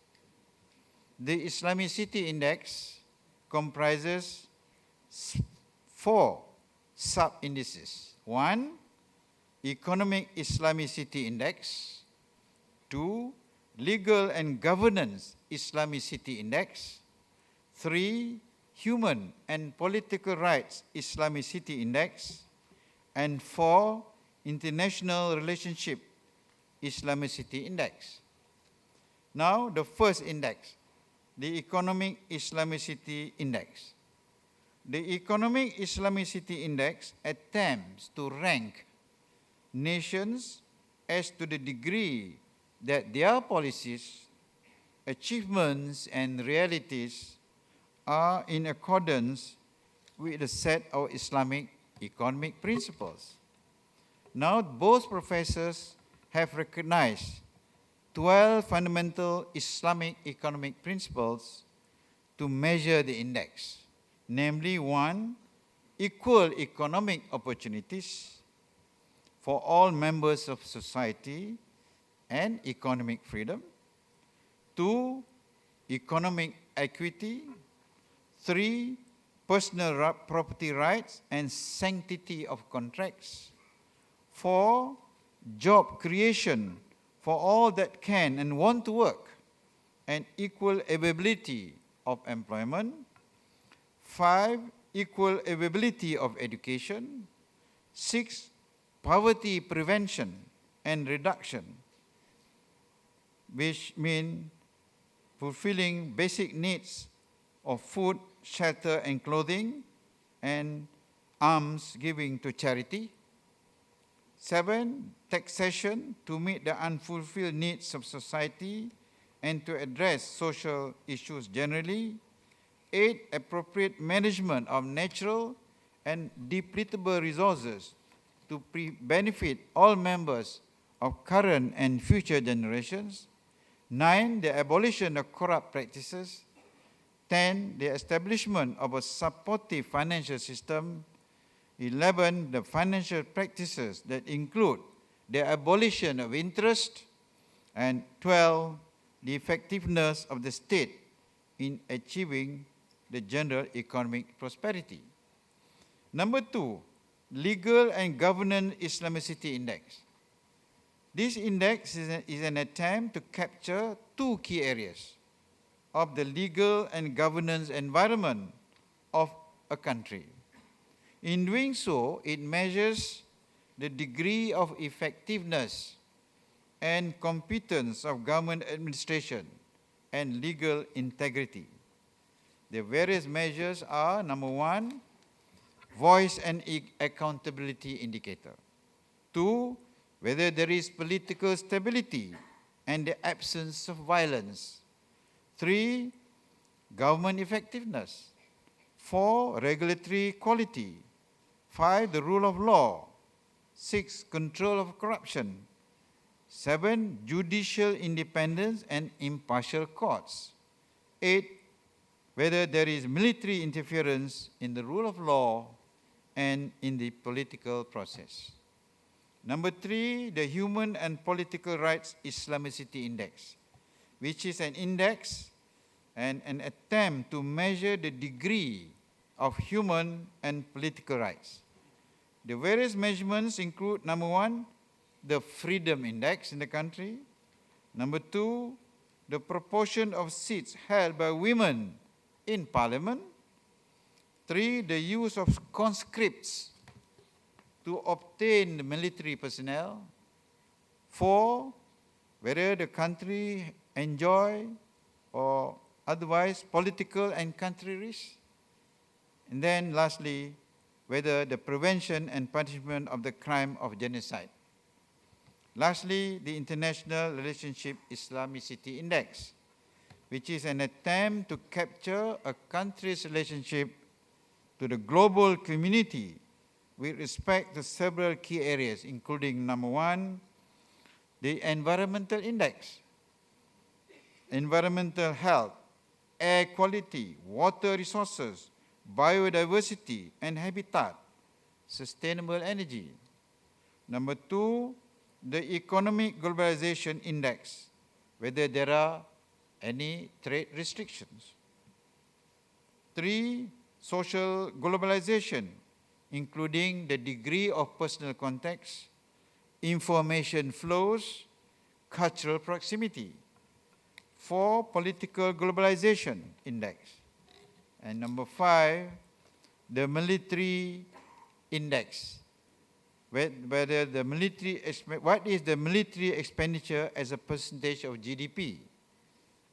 The Islamicity Index comprises 4 sub-indices. 1, Economic Islamicity Index. 2, Legal and Governance Islamicity Index. 3, Human and Political Rights Islamicity Index. And 4, International Relationship Islamicity Index. Now, the first index, the Economic Islamicity Index. The Economic Islamicity Index attempts to rank nations as to the degree that their policies, achievements, and realities are in accordance with the set of Islamic economic principles. Now, both professors have recognized 12 fundamental Islamic economic principles to measure the index, namely 1, equal economic opportunities for all members of society and economic freedom. 2, economic equity. 3, personal property rights and sanctity of contracts. 4, job creation for all that can and want to work and equal availability of employment. 5, equal availability of education. 6, poverty prevention and reduction, which mean fulfilling basic needs of food, shelter, and clothing, and alms giving to charity. 7, taxation to meet the unfulfilled needs of society and to address social issues generally. 8, appropriate management of natural and depletable resources to benefit all members of current and future generations. 9, the abolition of corrupt practices. 10, the establishment of a supportive financial system. 11, the financial practices that include the abolition of interest. And 12, the effectiveness of the state in achieving the general economic prosperity. Number 2, Legal and Governance Islamicity Index. This index is an attempt to capture 2 key areas of the legal and governance environment of a country. In doing so, it measures the degree of effectiveness and competence of government administration and legal integrity. The various measures are, number 1, voice and accountability indicator. 2, whether there is political stability and the absence of violence. 3, government effectiveness. 4, regulatory quality. 5, the rule of law. 6, control of corruption. 7, judicial independence and impartial courts. 8, whether there is military interference in the rule of law and in the political process. Number 3, the Human and Political Rights Islamicity Index, which is an index and an attempt to measure the degree of human and political rights. The various measurements include, number 1, the Freedom Index in the country. Number 2, the proportion of seats held by women in parliament. 3, the use of conscripts to obtain military personnel. 4, whether the country enjoy or otherwise political and country risk. And then lastly, whether the prevention and punishment of the crime of genocide. Lastly, the International Relationship Islamicity Index, which is an attempt to capture a country's relationship to the global community with respect to several key areas, including number 1, the Environmental Index, environmental health, air quality, water resources, biodiversity and habitat, sustainable energy. Number 2, the Economic Globalization Index, whether there are any trade restrictions. 3, social globalization, including the degree of personal context, information flows, cultural proximity. 4, political globalization index. And number 5, the military index, whether the military, what is the military expenditure as a percentage of GDP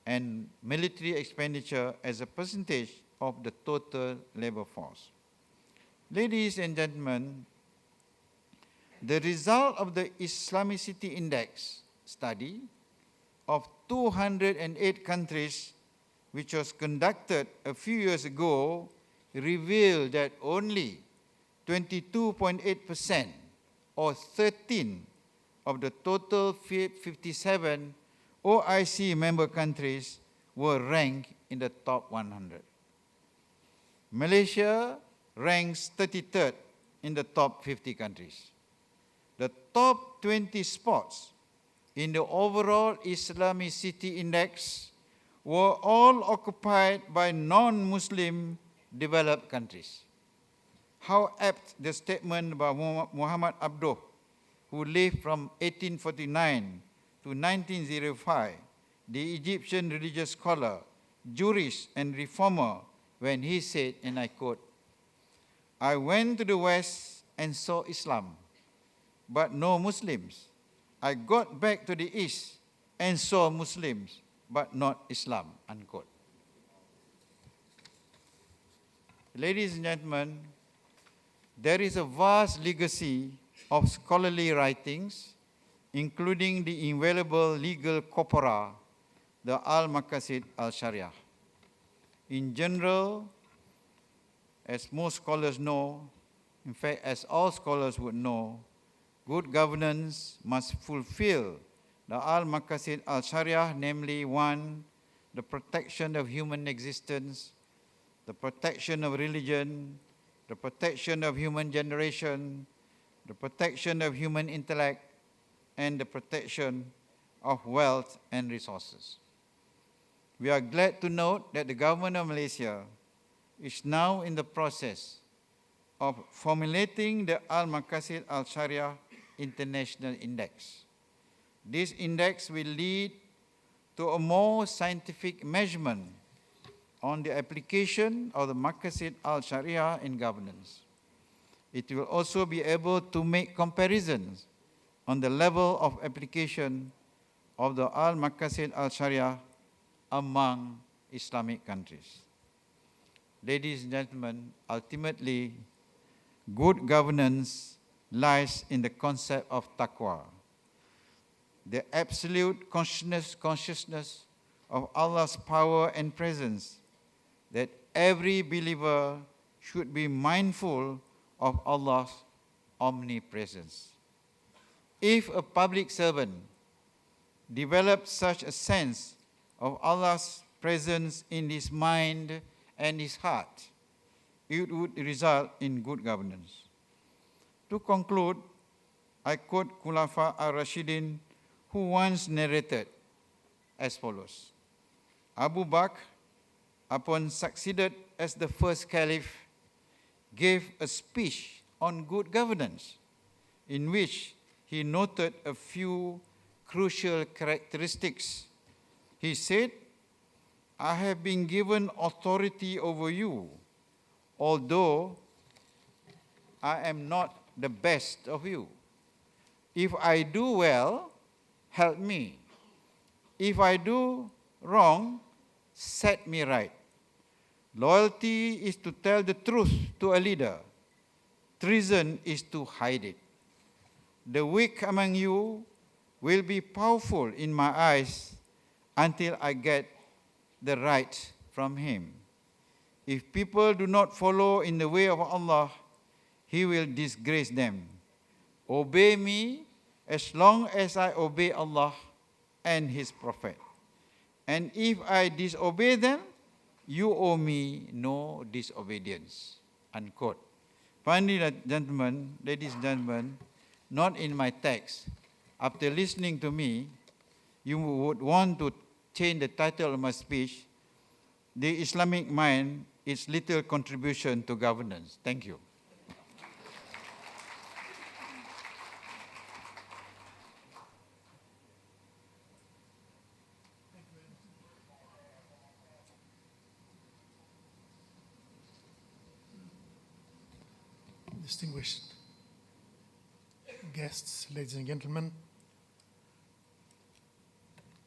and military expenditure as a percentage of the total labor force. Ladies and gentlemen, the result of the Islamicity Index study of 208 countries, which was conducted a few years ago, revealed that only 22.8% or 13 of the total 57 OIC member countries were ranked in the top 100. Malaysia ranks 33rd in the top 50 countries. The top 20 spots in the overall Islamicity Index were all occupied by non-Muslim developed countries. How apt the statement by Muhammad Abduh, who lived from 1849 to 1905, the Egyptian religious scholar, jurist and reformer, when he said, and I quote, "I went to the West and saw Islam, but no Muslims. I got back to the East and saw Muslims, but not Islam," unquote. Ladies and gentlemen, there is a vast legacy of scholarly writings, including the invaluable legal corpora, the Al-Maqasid al-Sharia. In general, as most scholars know, in fact, as all scholars would know, good governance must fulfill the Al-Maqasid al-Sharia, namely 1, the protection of human existence, the protection of religion, the protection of human generation, the protection of human intellect, and the protection of wealth and resources. We are glad to note that the government of Malaysia is now in the process of formulating the Al-Maqasid al-Sharia International Index. This index will lead to a more scientific measurement on the application of the Maqasid al-Sharia in governance. It will also be able to make comparisons on the level of application of the Al-Maqasid al-Sharia among Islamic countries. Ladies and gentlemen, ultimately, good governance lies in the concept of taqwa, the absolute consciousness of Allah's power and presence that every believer should be mindful of Allah's omnipresence. If a public servant develops such a sense of Allah's presence in his mind and his heart, it would result in good governance. To conclude, I quote Khulafa al-Rashidin, who once narrated as follows: Abu Bakr, upon succeeded as the first caliph, gave a speech on good governance, in which he noted a few crucial characteristics. He said, "I have been given authority over you, although I am not the best of you. If I do well, help me. If I do wrong, set me right. Loyalty is to tell the truth to a leader. Treason is to hide it. The weak among you will be powerful in my eyes until I get the right from him. If people do not follow in the way of Allah, he will disgrace them. Obey me as long as I obey Allah and his Prophet. And if I disobey them, you owe me no disobedience." Unquote. Finally, gentlemen, ladies and gentlemen, not in my text. After listening to me, you would want to change the title of my speech, "The Islamic Mind, Its Little Contribution to Governance." Thank you. Distinguished guests, ladies and gentlemen,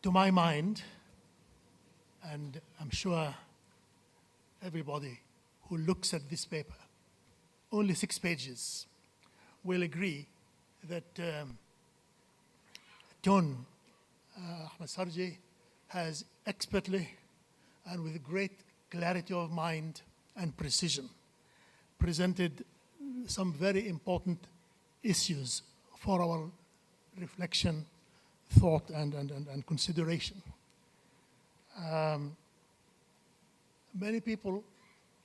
to my mind, and I'm sure everybody who looks at this paper, only 6 pages, will agree that Tun Ahmed Sarji has expertly and with great clarity of mind and precision presented some very important issues for our reflection, thought, and consideration. Many people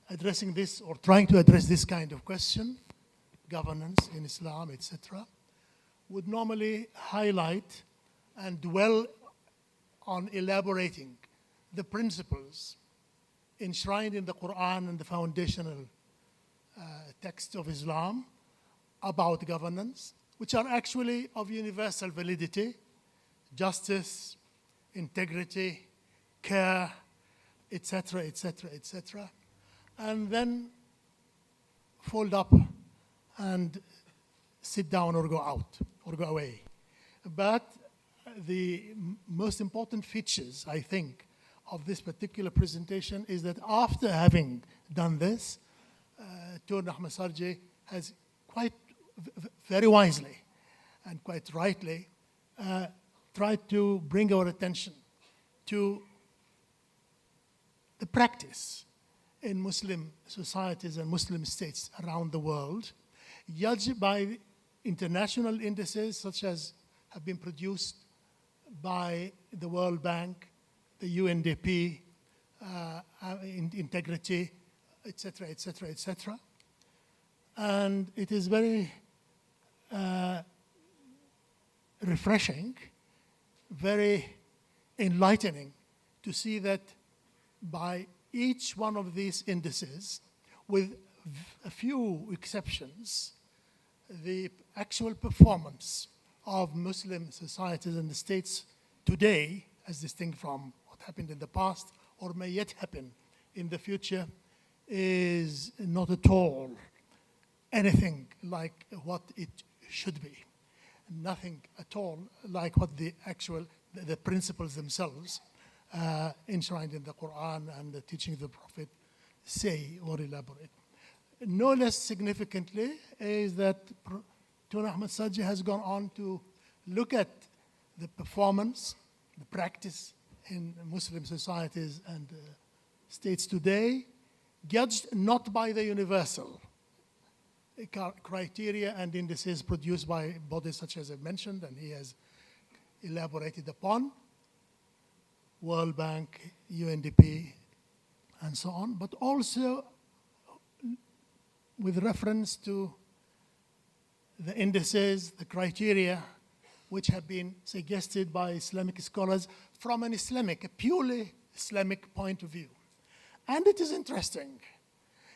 addressing this or trying to address this kind of question, governance in Islam, etc., would normally highlight and dwell on elaborating the principles enshrined in the Quran and the foundational text of Islam about governance, which are actually of universal validity: justice, integrity, care, etc., etc., etc., and then fold up and sit down or go out or go away. But the most important features, I think, of this particular presentation is that after having done this, Tun Ahmed Sarji has quite very wisely and quite rightly tried to bring our attention to the practice in Muslim societies and Muslim states around the world, judged by international indices such as have been produced by the World Bank, the UNDP, integrity, etc., etc., etc. And it is very refreshing, very enlightening to see that by each one of these indices, with a few exceptions, the actual performance of Muslim societies and the states today, as distinct from what happened in the past or may yet happen in the future, is not at all anything like what it should be. Nothing at all like what the principles themselves enshrined in the Quran and the teaching of the Prophet say or elaborate. No less significantly is that Tun Ahmed Sarji has gone on to look at the performance, the practice in Muslim societies and states today judged not by the universal criteria and indices produced by bodies such as I've mentioned and he has elaborated upon, World Bank, UNDP, and so on, but also with reference to the indices, the criteria, which have been suggested by Islamic scholars from an Islamic, a purely Islamic point of view. And it is interesting.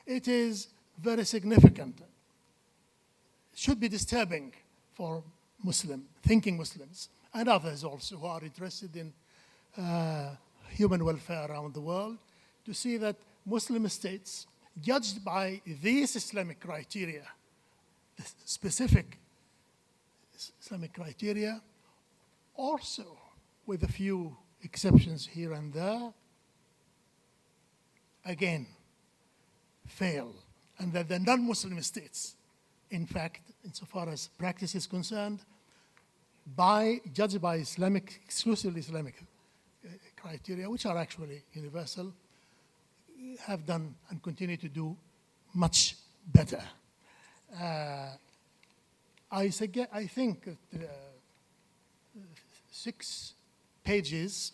It is very significant. Should be disturbing for thinking Muslims, and others also who are interested in human welfare around the world, to see that Muslim states, judged by these Islamic criteria, the specific Islamic criteria, also with a few exceptions here and there, again, fail. And that the non-Muslim states, in fact, insofar as practice is concerned, judged by exclusively Islamic criteria, which are actually universal, have done and continue to do much better. I think that 6 pages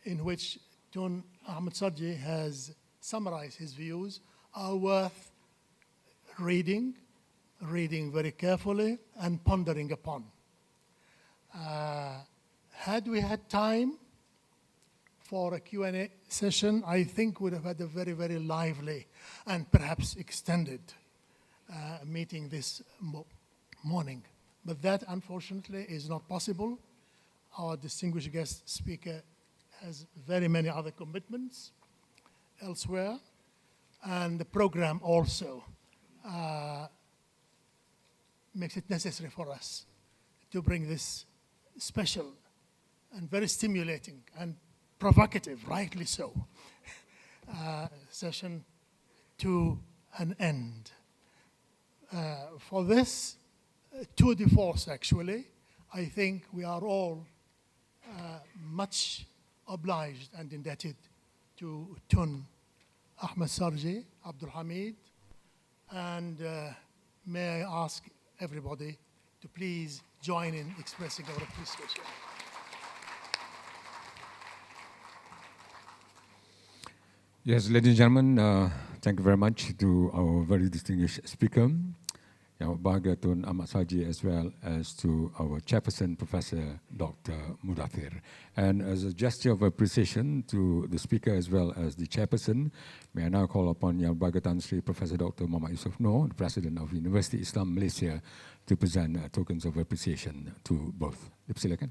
in which Tun Ahmed Sarji has summarized his views are worth reading very carefully and pondering upon. Had we had time for a Q&A session, I think would have had a very, very lively and perhaps extended meeting this morning. But that, unfortunately, is not possible. Our distinguished guest speaker has very many other commitments elsewhere, and the program also makes it necessary for us to bring this special and very stimulating and provocative, rightly so, session to an end. For this tour de force, actually, I think we are all much obliged and indebted to Tun Ahmed Sarji, Abdul Hamid, and may I ask everybody to please join in expressing our appreciation. Yes, ladies and gentlemen, thank you very much to our very distinguished speaker, Yang Bahagia Tun Ahmad Sarji, as well as to our chairperson, Professor Dr. Mudathir. And as a gesture of appreciation to the speaker as well as the chairperson, may I now call upon Yang Bahagia Tan Sri Professor Dr. Muhammad Yusuf Noor, the President of University Islam Malaysia, to present tokens of appreciation to both. Dipersilakan.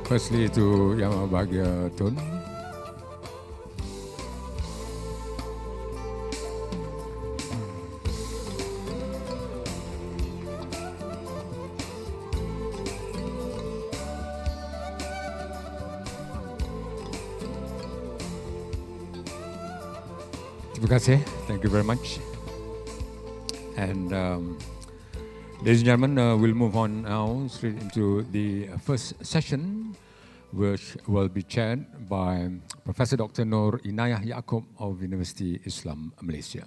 Firstly to Yang Bahagia Tun. Terima kasih. Thank you very much. And ladies and gentlemen, we'll move on now straight into the first session, which will be chaired by Professor Dr. Noor Inayah Yaakob of University Islam Malaysia.